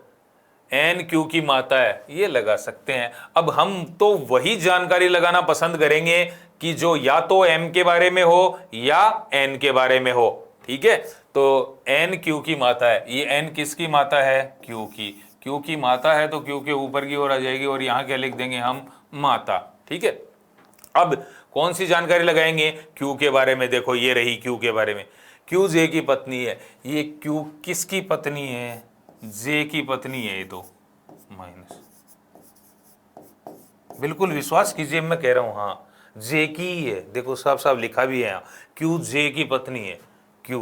एन क्यू की माता है, ये लगा सकते हैं। अब हम तो वही जानकारी लगाना पसंद करेंगे कि जो या तो एम के बारे में हो या एन के बारे में हो। ठीक है, तो एन क्यू की माता है। ये एन किसकी माता है, क्यू की। क्यू की माता है तो क्यू के ऊपर की ओर आ जाएगी और यहां क्या लिख देंगे हम, माता। ठीक है, अब कौन सी जानकारी लगाएंगे, क्यू के बारे में। देखो ये रही क्यू के बारे में, क्यू जे की पत्नी है। ये क्यू किसकी पत्नी है, जे की पत्नी है। ये तो माइनस, बिल्कुल विश्वास कीजिए मैं कह रहा हूं, हाँ जे की ही है। देखो साफ साफ लिखा भी है यहाँ, क्यू जे की पत्नी है। क्यू,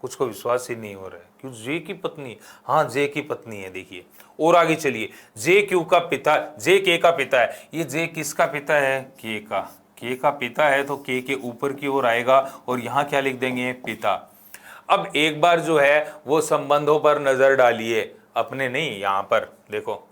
कुछ को विश्वास ही नहीं हो रहा है, क्यू जे की पत्नी, हाँ जे की पत्नी है। देखिए और आगे चलिए, जे क्यू का पिता, जे के का पिता है। ये जे किसका पिता है, के का। के का पिता है तो के ऊपर की ओर आएगा और यहाँ क्या लिख देंगे, पिता। अब एक बार जो है वो संबंधों पर नजर डालिए, अपने नहीं, यहां पर देखो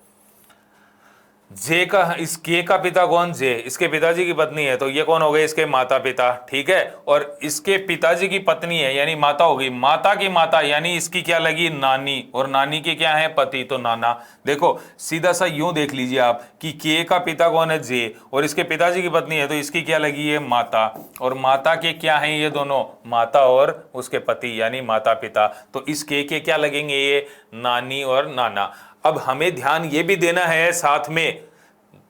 जे का, इस के का पिता कौन, जे, इसके पिताजी की पत्नी है, तो ये कौन हो गए, इसके माता पिता। ठीक है, और इसके पिताजी की पत्नी है यानी माता होगी। माता की माता यानी इसकी क्या लगी, नानी, और नानी के क्या है, पति, तो नाना। देखो सीधा सा यूं देख लीजिए आप कि के का पिता कौन है, जे, और इसके पिताजी की पत्नी है, तो इसकी क्या लगी है, माता। और माता के क्या है ये दोनों, माता और उसके पति यानी माता पिता। तो इस के क्या लगेंगे, ये नानी और नाना। अब हमें ध्यान ये भी देना है, साथ में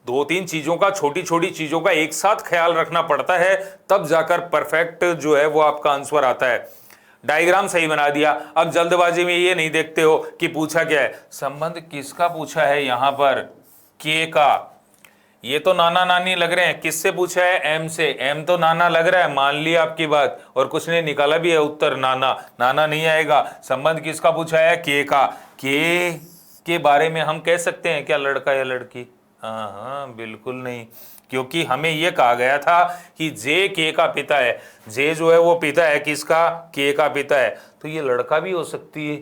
दो तीन चीजों का, छोटी छोटी चीजों का एक साथ ख्याल रखना पड़ता है, तब जाकर परफेक्ट जो है वो आपका आंसर आता है। डायग्राम सही बना दिया। अब जल्दबाजी में ये नहीं देखते हो कि पूछा क्या है, संबंध किसका पूछा है, यहां पर के का। ये तो नाना नानी लग रहे हैं, किससे पूछा है, एम से। एम तो नाना लग रहा है, मान लिया आपकी बात, और कुछ ने निकाला भी है उत्तर नाना। नाना नहीं आएगा। संबंध किसका पूछा है, के का। के बारे में हम कह सकते हैं क्या लड़का या लड़की, हाँ बिल्कुल नहीं, क्योंकि हमें यह कहा गया था कि जे के का पिता है। जे जो है वो पिता है किसका, के का पिता है। तो ये लड़का भी हो सकती है,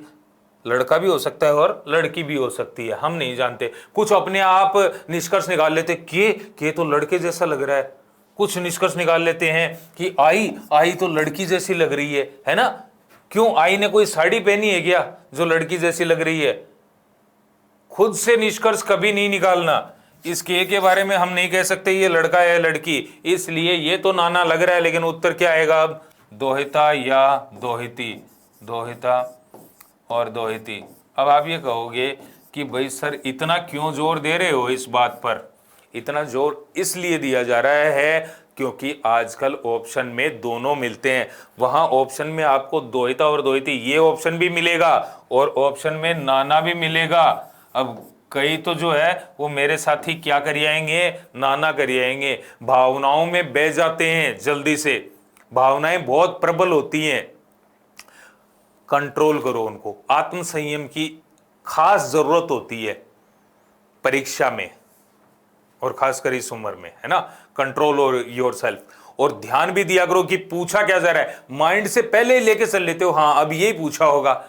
लड़का भी हो सकता है और लड़की भी हो सकती है, हम नहीं जानते। कुछ अपने आप निष्कर्ष निकाल लेते, के तो लड़के जैसा लग रहा है। कुछ निष्कर्ष निकाल लेते हैं कि आई तो लड़की जैसी लग रही है ना। क्यों, आई ने कोई साड़ी पहनी है क्या जो लड़की जैसी लग रही है? खुद से निष्कर्ष कभी नहीं निकालना। इस के बारे में हम नहीं कह सकते ये लड़का है लड़की, इसलिए ये तो नाना लग रहा है, लेकिन उत्तर क्या आएगा अब? दोहिता या दोहिती, दोहिता और दोहिती। अब आप ये कहोगे कि भाई सर इतना क्यों जोर दे रहे हो इस बात पर? इतना जोर इसलिए दिया जा रहा है क्योंकि आजकल ऑप्शन में दोनों मिलते हैं। वहां ऑप्शन में आपको दोहिता और दोहिती ये ऑप्शन भी मिलेगा और ऑप्शन में नाना भी मिलेगा। अब कई तो जो है वो मेरे साथी क्या करिए आएंगे, नाना करिए आएंगे, भावनाओं में बह जाते हैं जल्दी से, भावनाएं बहुत प्रबल होती हैं। कंट्रोल करो उनको, आत्म संयम की खास जरूरत होती है परीक्षा में और खासकर इस उम्र में, है ना। कंट्रोल और योरसेल्फ, और ध्यान भी दिया करो कि पूछा क्या जा रहा है। माइंड से पहले ही लेके चल लेते हो, हाँ अब यही पूछा होगा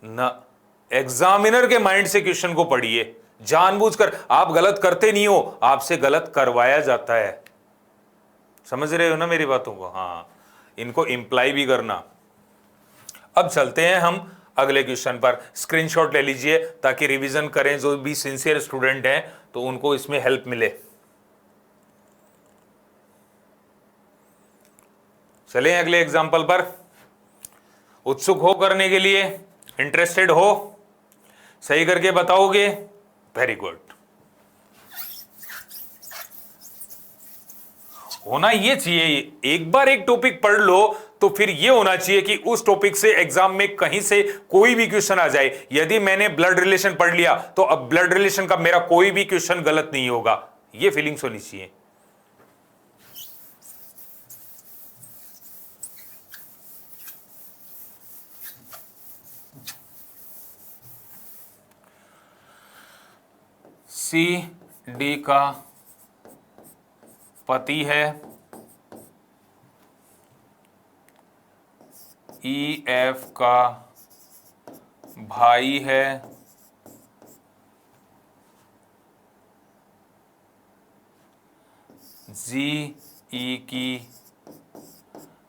ना। एग्जामिनर के माइंड से क्वेश्चन को पढ़िए, जानबूझकर। आप गलत करते नहीं हो, आपसे गलत करवाया जाता है। समझ रहे हो ना मेरी बातों को? हाँ, इनको इंप्लाई भी करना। अब चलते हैं हम अगले क्वेश्चन पर। स्क्रीनशॉट ले लीजिए ताकि रिवीजन करें, जो भी सिंसियर स्टूडेंट हैं तो उनको इसमें हेल्प मिले। चलें अगले एग्जाम्पल पर। उत्सुक हो करने के लिए, इंटरेस्टेड हो, सही करके बताओगे? Very good. होना ये चाहिए, एक बार एक टॉपिक पढ़ लो तो फिर ये होना चाहिए कि उस टॉपिक से एग्जाम में कहीं से कोई भी क्वेश्चन आ जाए। यदि मैंने ब्लड रिलेशन पढ़ लिया तो अब ब्लड रिलेशन का मेरा कोई भी क्वेश्चन गलत नहीं होगा, ये फीलिंग्स होनी चाहिए। सी डी का पति है, ई एफ का भाई है, जी ई की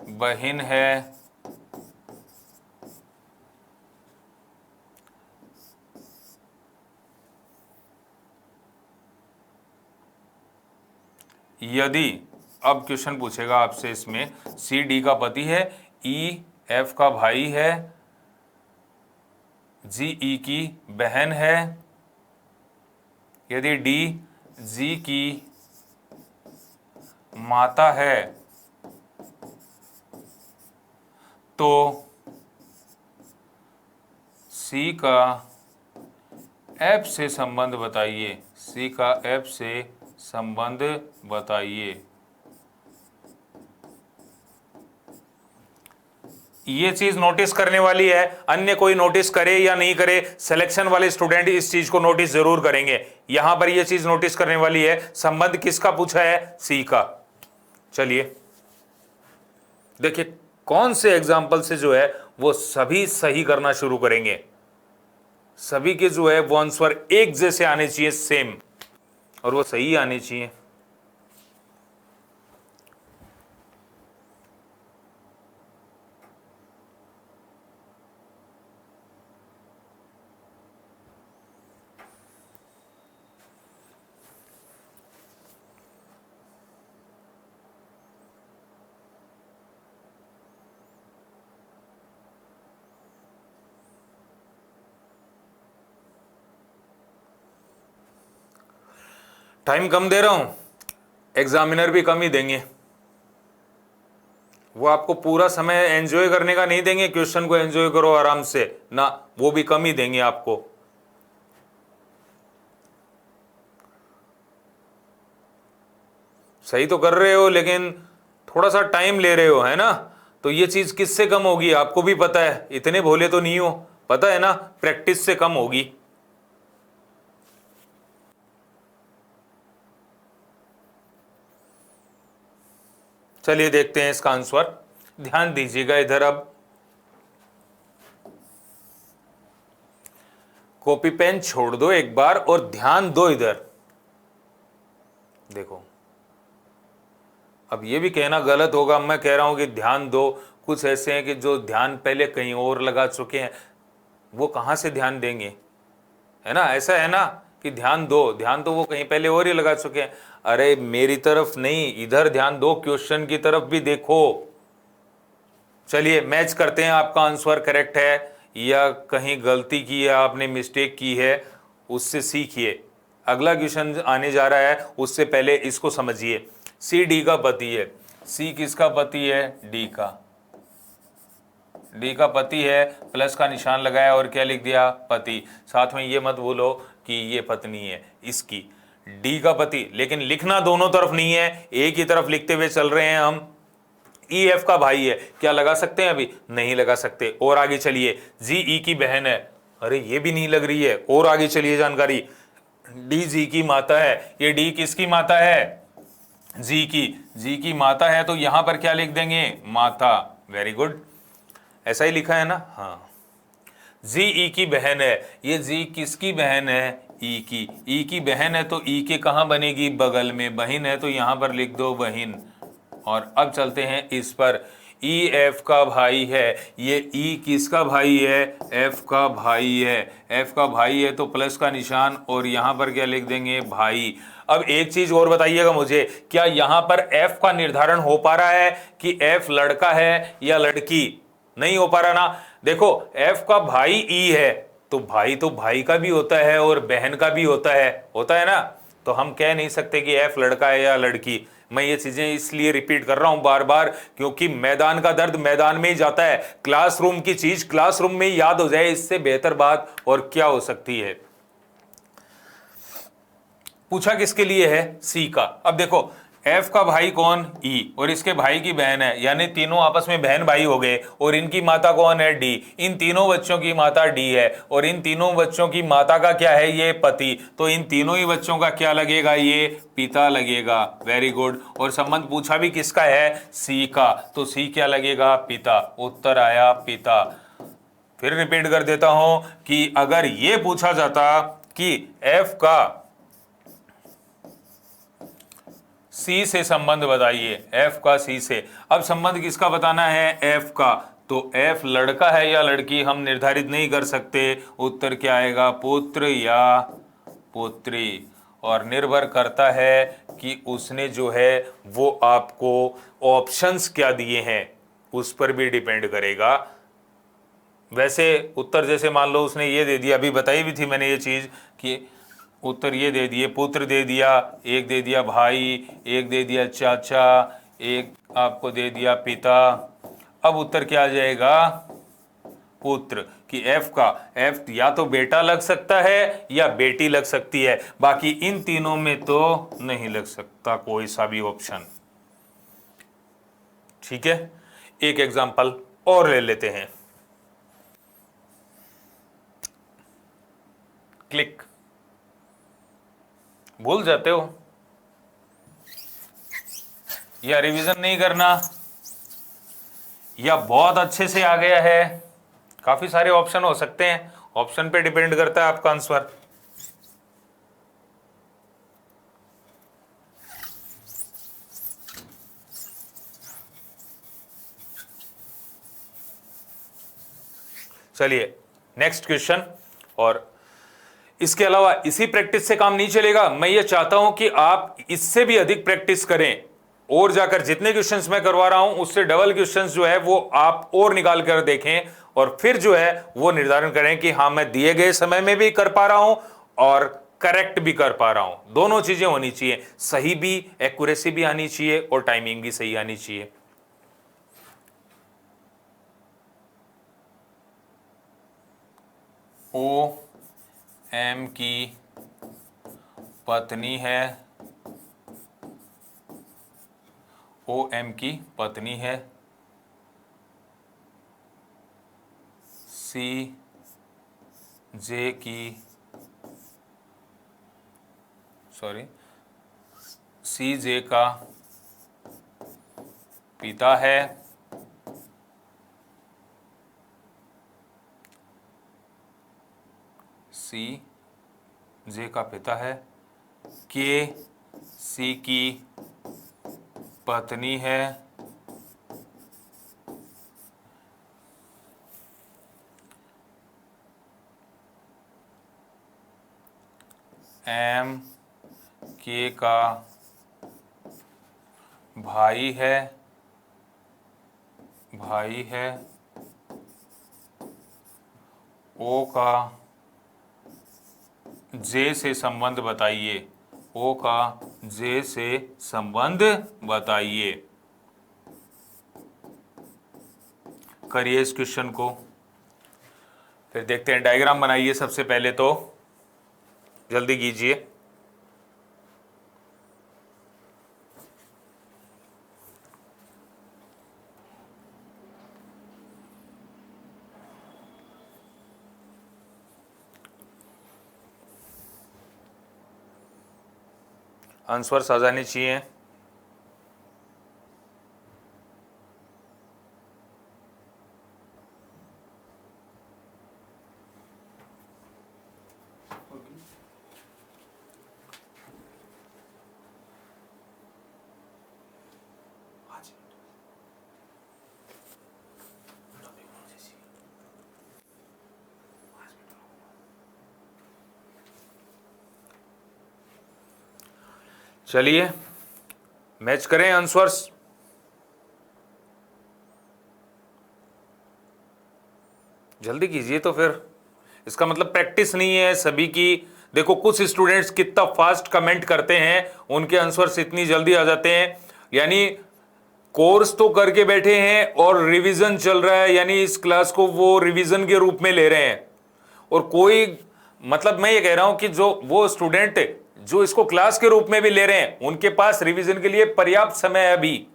बहन है, यदि, अब क्वेश्चन पूछेगा आपसे इसमें, सी डी का पति है, ई एफ का भाई है, जी ई की बहन है, यदि डी जी की माता है तो सी का एफ से संबंध बताइए, सी का एफ से संबंध बताइए। ये चीज नोटिस करने वाली है, अन्य कोई नोटिस करे या नहीं करे, सिलेक्शन वाले स्टूडेंट इस चीज को नोटिस जरूर करेंगे। यहां पर ये चीज नोटिस करने वाली है, संबंध किसका पूछा है? सी का। चलिए देखिए कौन से एग्जाम्पल से जो है वो सभी सही करना शुरू करेंगे। सभी के जो है वो आंसर एक जैसे आने चाहिए, सेम, और वो सही आने चाहिए। टाइम कम दे रहा हूं, एग्जामिनर भी कम ही देंगे। वो आपको पूरा समय एंजॉय करने का नहीं देंगे, क्वेश्चन को एंजॉय करो आराम से ना, वो भी कम ही देंगे आपको। सही तो कर रहे हो लेकिन थोड़ा सा टाइम ले रहे हो, है ना। तो ये चीज किससे कम होगी आपको भी पता है, इतने भोले तो नहीं हो, पता है ना, प्रैक्टिस से कम होगी। चलिए देखते हैं इसका आंसर, ध्यान दीजिएगा इधर। अब कॉपी पेन छोड़ दो एक बार और ध्यान दो इधर। देखो अब ये भी कहना गलत होगा, मैं कह रहा हूं कि ध्यान दो, कुछ ऐसे हैं कि जो ध्यान पहले कहीं और लगा चुके हैं, वो कहाँ से ध्यान देंगे, है ना। ऐसा है ना कि ध्यान दो, ध्यान तो वो कहीं पहले और ही लगा चुके हैं। अरे मेरी तरफ नहीं, इधर ध्यान दो, क्वेश्चन की तरफ भी देखो। चलिए मैच करते हैं, आपका आंसर करेक्ट है या कहीं गलती की है आपने, मिस्टेक की है, उससे सीखिए। अगला क्वेश्चन आने जा रहा है, उससे पहले इसको समझिए। सी डी का पति है। सी किसका पति है? डी का। डी का पति है, प्लस का निशान लगाया और क्या लिख दिया? पति। साथ में ये मत भूलो कि ये पत्नी है इसकी, डी का पति। लेकिन लिखना दोनों तरफ नहीं है, एक ही तरफ लिखते हुए चल रहे हैं हम। ई एफ का भाई है, क्या लगा सकते हैं? अभी नहीं लगा सकते। और आगे चलिए, जी ई की बहन है, अरे ये भी नहीं लग रही है। और आगे चलिए जानकारी, डी जी की माता है। ये डी किसकी माता है? जी की। जी की माता है तो यहां पर क्या लिख देंगे? माता। वेरी गुड, ऐसा ही लिखा है ना? हाँ। जी ई की बहन है, ये जी किसकी बहन है? ई की। ई की बहन है तो ई के कहां बनेगी? बगल में। बहन है तो यहां पर लिख दो बहन। और अब चलते हैं इस पर, ई एफ का भाई है। ये ई किसका भाई है? एफ का भाई है। एफ का भाई है तो प्लस का निशान और यहां पर क्या लिख देंगे? भाई। अब एक चीज और बताइएगा मुझे, क्या यहां पर एफ का निर्धारण हो पा रहा है कि एफ लड़का है या लड़की? नहीं हो पा रहा ना। देखो एफ का भाई ई है तो भाई का भी होता है और बहन का भी होता है ना। तो हम कह नहीं सकते कि एफ लड़का है या लड़की। मैं ये चीजें इसलिए रिपीट कर रहा हूं बार बार, क्योंकि मैदान का दर्द मैदान में ही जाता है। क्लासरूम की चीज क्लासरूम में ही याद हो जाए, इससे बेहतर बात और क्या हो सकती है। पूछा किसके लिए है? सी का। अब देखो एफ का भाई कौन? ई, और इसके भाई की बहन है, यानी तीनों आपस में बहन भाई हो गए। और इनकी माता कौन है? डी। इन तीनों बच्चों की माता डी है और इन तीनों बच्चों की माता का क्या है? ये पति। तो इन तीनों ही बच्चों का क्या लगेगा? ये पिता लगेगा। Very good. और संबंध पूछा भी किसका है? सी का। तो सी क्या लगेगा? पिता। उत्तर आया पिता। फिर रिपीट कर देता हूं कि अगर ये पूछा जाता कि एफ का सी से संबंध बताइए, एफ का सी से। अब संबंध किसका बताना है? एफ का। तो एफ लड़का है या लड़की हम निर्धारित नहीं कर सकते। उत्तर क्या आएगा? पुत्र या पुत्री। और निर्भर करता है कि उसने जो है वो आपको ऑप्शंस क्या दिए हैं, उस पर भी डिपेंड करेगा। वैसे उत्तर जैसे मान लो उसने ये दे दिया, अभी बताई भी थी मैंने ये चीज कि उत्तर ये दे दिए, पुत्र दे दिया, एक दे दिया भाई, एक दे दिया चाचा, एक आपको दे दिया पिता। अब उत्तर क्या आ जाएगा? पुत्र। कि एफ का, एफ या तो बेटा लग सकता है या बेटी लग सकती है, बाकी इन तीनों में तो नहीं लग सकता कोई सा भी ऑप्शन। ठीक है, एक एग्जांपल और ले लेते हैं। क्लिक। भूल जाते हो या रिवीजन नहीं करना या बहुत अच्छे से आ गया है? काफी सारे ऑप्शन हो सकते हैं, ऑप्शन पे डिपेंड करता है आपका आंसर। चलिए नेक्स्ट क्वेश्चन। और इसके अलावा इसी प्रैक्टिस से काम नहीं चलेगा, मैं ये चाहता हूं कि आप इससे भी अधिक प्रैक्टिस करें और जाकर जितने क्वेश्चंस मैं करवा रहा हूं उससे डबल क्वेश्चंस जो है वो आप और निकाल कर देखें और फिर जो है वो निर्धारण करें कि हाँ मैं दिए गए समय में भी कर पा रहा हूं और करेक्ट भी कर पा रहा हूं। दोनों चीजें होनी चाहिए, सही भी, एक्यूरेसी भी आनी चाहिए और टाइमिंग भी सही आनी चाहिए। ओ एम की पत्नी है, ओ एम की पत्नी है, सी जे की सी जे का पिता है, सी जे का पिता है, के सी की पत्नी है, एम के का भाई है ओ का जे से संबंध बताइए, ओ का जे से संबंध बताइए। करिए इस क्वेश्चन को, फिर देखते हैं। डायग्राम बनाइए सबसे पहले तो, जल्दी कीजिए। आंसर्स आ जाने चाहिए। चलिए मैच करें आंसर्स। जल्दी कीजिए तो फिर, इसका मतलब प्रैक्टिस नहीं है सभी की। देखो कुछ स्टूडेंट्स कितना फास्ट कमेंट करते हैं, उनके आंसर्स इतनी जल्दी आ जाते हैं। यानी कोर्स तो करके बैठे हैं और रिवीजन चल रहा है, यानी इस क्लास को वो रिवीजन के रूप में ले रहे हैं। और कोई मतलब मैं ये कह रहा हूं कि जो वो स्टूडेंट जो इसको क्लास के रूप में भी ले रहे हैं, उनके पास रिवीजन के लिए पर्याप्त समय है अभी।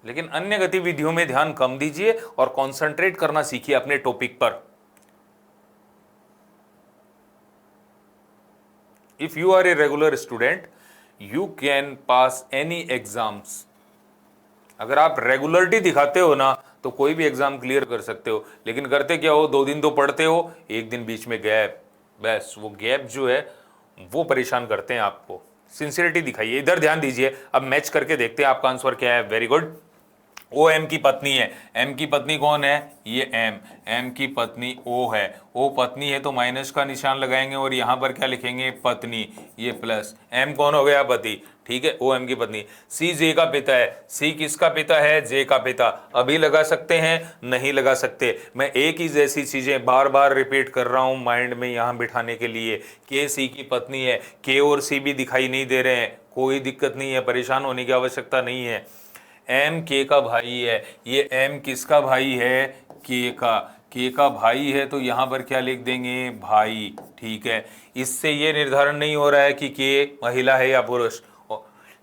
लेकिन अन्य गतिविधियों में ध्यान कम दीजिए और कंसंट्रेट करना सीखिए अपने टॉपिक पर। If you are a regular student you can pass any exams. अगर आप रेगुलरिटी दिखाते हो ना तो कोई भी एग्जाम क्लियर कर सकते हो। लेकिन करते क्या हो, 2 दिन तो पढ़ते हो, एक दिन बीच में गैप, बस वो गैप जो है वो परेशान करते हैं आपको। सिंसियरिटी दिखाइए, इधर ध्यान दीजिए। अब मैच करके देखते हैं आपका आंसर क्या है। Very good. ओ एम की पत्नी है। एम की पत्नी कौन है? ये एम। एम की पत्नी ओ है। ओ पत्नी है तो माइनस का निशान लगाएंगे और यहां पर क्या लिखेंगे? पत्नी। ये प्लस। एम कौन हो गया? पति। ठीक है, ओ एम की पत्नी। सी जे का पिता है। सी किसका पिता है? जे का पिता। अभी लगा सकते हैं? नहीं लगा सकते। मैं एक ही जैसी चीजें बार बार रिपीट कर रहा हूं माइंड में यहां बिठाने के लिए। के सी की पत्नी है। के और सी भी दिखाई नहीं दे रहे हैं, कोई दिक्कत नहीं है, परेशान होने की आवश्यकता नहीं है। एम के का भाई है। ये एम किसका भाई है? के का। के का भाई है तो यहां पर क्या लिख देंगे? भाई। ठीक है, इससे ये निर्धारण नहीं हो रहा है कि के महिला है या पुरुष।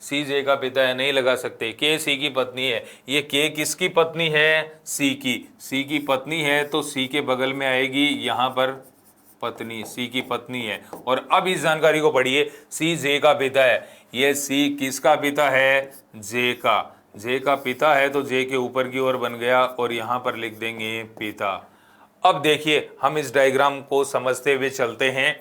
सी जे का पिता है, नहीं लगा सकते। के सी की पत्नी है। ये के किसकी पत्नी है? सी की। सी की पत्नी है तो सी के बगल में आएगी यहां पर पत्नी। सी की पत्नी है। और अब इस जानकारी को पढ़िए। सी जे का पिता है। ये सी किसका पिता है? जे का। जे का पिता है तो जे के ऊपर की ओर बन गया और यहां पर लिख देंगे पिता। अब देखिए हम इस डायग्राम को समझते हुए चलते हैं।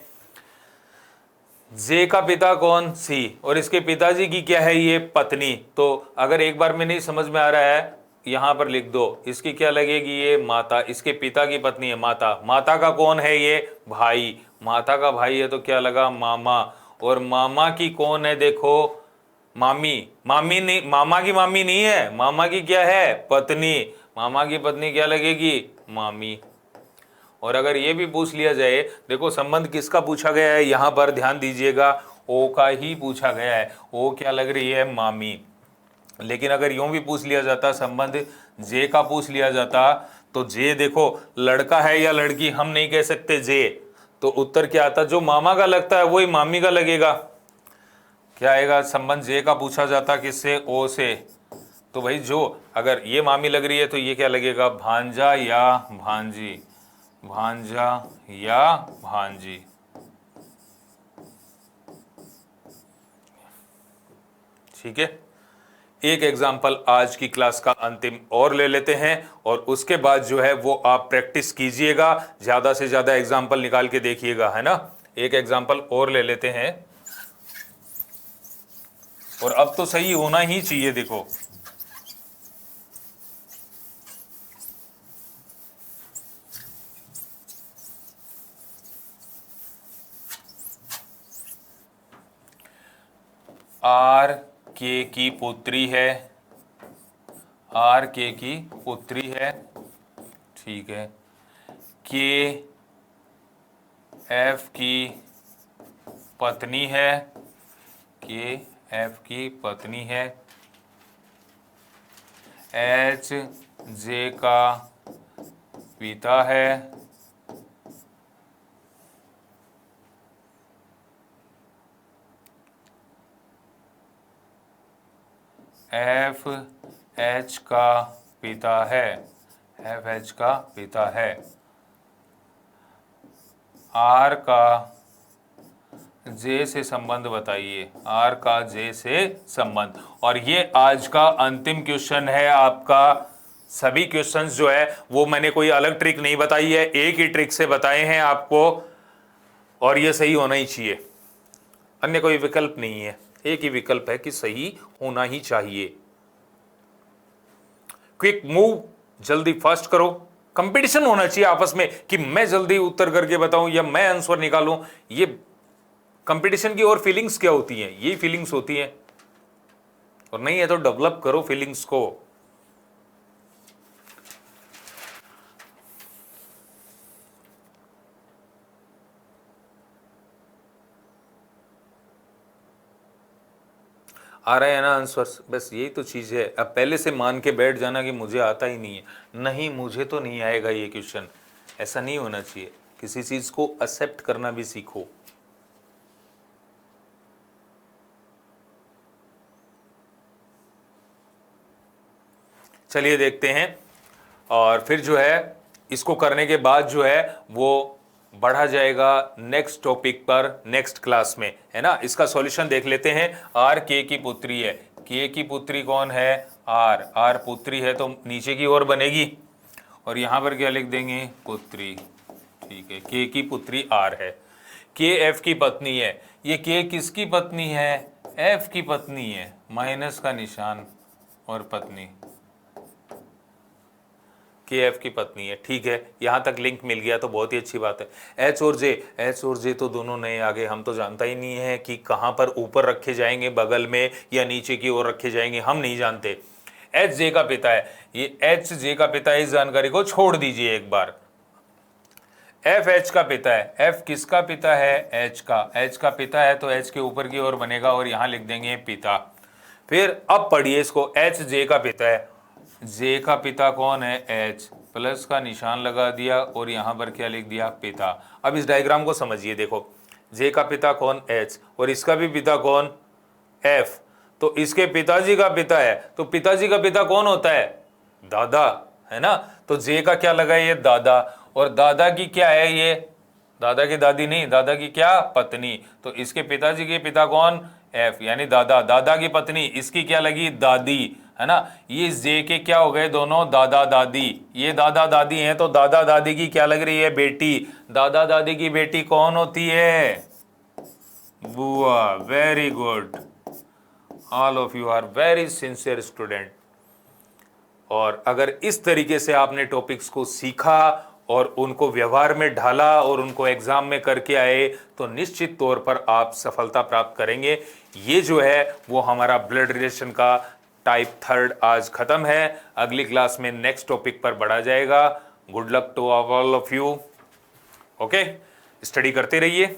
जे का पिता कौन? सी। और इसके पिताजी की क्या है? ये पत्नी। तो अगर एक बार में नहीं समझ में आ रहा है, यहां पर लिख दो। इसकी क्या लगेगी? ये माता। इसके पिता की पत्नी है माता। माता का कौन है? ये भाई। माता का भाई है तो क्या लगा? मामा। और मामा की कौन है? देखो मामी। मामी नहीं, मामा की मामी नहीं है, मामा की क्या है? पत्नी। मामा की पत्नी क्या लगेगी? मामी। और अगर ये भी पूछ लिया जाए, देखो संबंध किसका पूछा गया है, यहां पर ध्यान दीजिएगा, ओ का ही पूछा गया है। ओ क्या लग रही है? मामी। लेकिन अगर यूं भी पूछ लिया जाता, संबंध जे का पूछ लिया जाता, तो जे देखो लड़का है या लड़की हम नहीं कह सकते जे, तो उत्तर क्या आता? जो मामा का लगता है वही मामी का लगेगा। क्या आएगा? संबंध जे का पूछा जाता किससे? ओ से। तो भाई जो अगर ये मामी लग रही है तो ये क्या लगेगा? भांजा या भांजी। भांजा या भांजी। ठीक है, एक एग्जाम्पल आज की क्लास का अंतिम और ले लेते हैं और उसके बाद जो है वो आप प्रैक्टिस कीजिएगा, ज्यादा से ज्यादा एग्जाम्पल निकाल के देखिएगा, है ना। एक एग्जाम्पल और ले लेते हैं और अब तो सही होना ही चाहिए। देखो आर के की पुत्री है, आर के की पुत्री है, ठीक है। के एफ की पत्नी है, के एफ की पत्नी है। एच जे का पिता है, एफ एच का पिता है, एफ एच का पिता है। आर का जे से संबंध बताइए, आर का जे से संबंध। और ये आज का अंतिम क्वेश्चन है आपका। सभी क्वेश्चंस जो है वो मैंने कोई अलग ट्रिक नहीं बताई है, एक ही ट्रिक से बताए हैं आपको, और ये सही होना ही चाहिए, अन्य कोई विकल्प नहीं है। एक ही विकल्प है कि सही होना ही चाहिए। क्विक मूव, जल्दी फास्ट करो। कंपटीशन होना चाहिए आपस में कि मैं जल्दी उत्तर करके बताऊं या मैं आंसर निकालूं। ये कंपटीशन की और फीलिंग्स क्या होती हैं? यही फीलिंग्स होती हैं। और नहीं है तो डेवलप करो फीलिंग्स को। आ रहा है ना आंसर्स? बस यही तो चीज़ है। अब पहले से मान के बैठ जाना कि मुझे आता ही नहीं है, नहीं मुझे तो नहीं आएगा ये क्वेश्चन, ऐसा नहीं होना चाहिए। किसी चीज़ को एक्सेप्ट करना भी सीखो। चलिए देखते हैं। और फिर जो है इसको करने के बाद जो है वो बढ़ा जाएगा नेक्स्ट टॉपिक पर नेक्स्ट क्लास में, है ना। इसका सॉल्यूशन देख लेते हैं। आर के की पुत्री है, के की पुत्री कौन है? आर, आर पुत्री है तो नीचे की ओर बनेगी, और यहां पर क्या लिख देंगे? पुत्री, ठीक है। के की पुत्री आर है। के एफ की पत्नी है, ये के किसकी पत्नी है? एफ की पत्नी है, माइनस का निशान और पत्नी, के एफ की पत्नी है, ठीक है। यहाँ तक लिंक मिल गया तो बहुत ही अच्छी बात है। एच और जे, एच और जे तो दोनों नए आगे, हम तो जानता ही नहीं है कि कहाँ पर ऊपर रखे जाएंगे, बगल में या नीचे की ओर रखे जाएंगे, हम नहीं जानते। एच जे का पिता है, ये एच जे का पिता है, इस जानकारी को छोड़ दीजिए एक बार। एफ एच का पिता है, एफ किसका पिता है? एच का, एच का पिता है तो एच के ऊपर की ओर बनेगा और यहाँ लिख देंगे पिता। फिर अब पढ़िए इसको, एच जे का पिता है, जे का पिता कौन है? एच, प्लस का निशान लगा दिया और यहां पर क्या लिख दिया? पिता। अब इस डायग्राम को समझिए, देखो जे का पिता कौन? एच, और इसका भी पिता कौन? एफ। तो इसके पिताजी का पिता है, तो पिताजी का पिता कौन होता है? दादा, है ना। तो जे का क्या लगा? ये दादा, और दादा की क्या है? ये दादा की दादी नहीं, दादा की क्या? पत्नी। तो इसके पिताजी के पिता कौन? एफ, यानी दादा, दादा की पत्नी, इसकी क्या लगी? दादी, है ना। ये जे के क्या हो गए? दोनों दादा दादी। ये दादा दादी हैं तो दादा दादी की क्या लग रही है? बेटी। दादा दादी की बेटी कौन होती है? बुआ। Very good, all of you are very sincere student. और अगर इस तरीके से आपने टॉपिक्स को सीखा और उनको व्यवहार में ढाला और उनको एग्जाम में करके आए तो निश्चित तौर पर आप सफलता प्राप्त करेंगे। ये जो है वो हमारा ब्लड रिलेशन का टाइप 3 आज खत्म है। अगली क्लास में नेक्स्ट टॉपिक पर बढ़ा जाएगा। Good luck to all of you. Okay, study करते रहिए।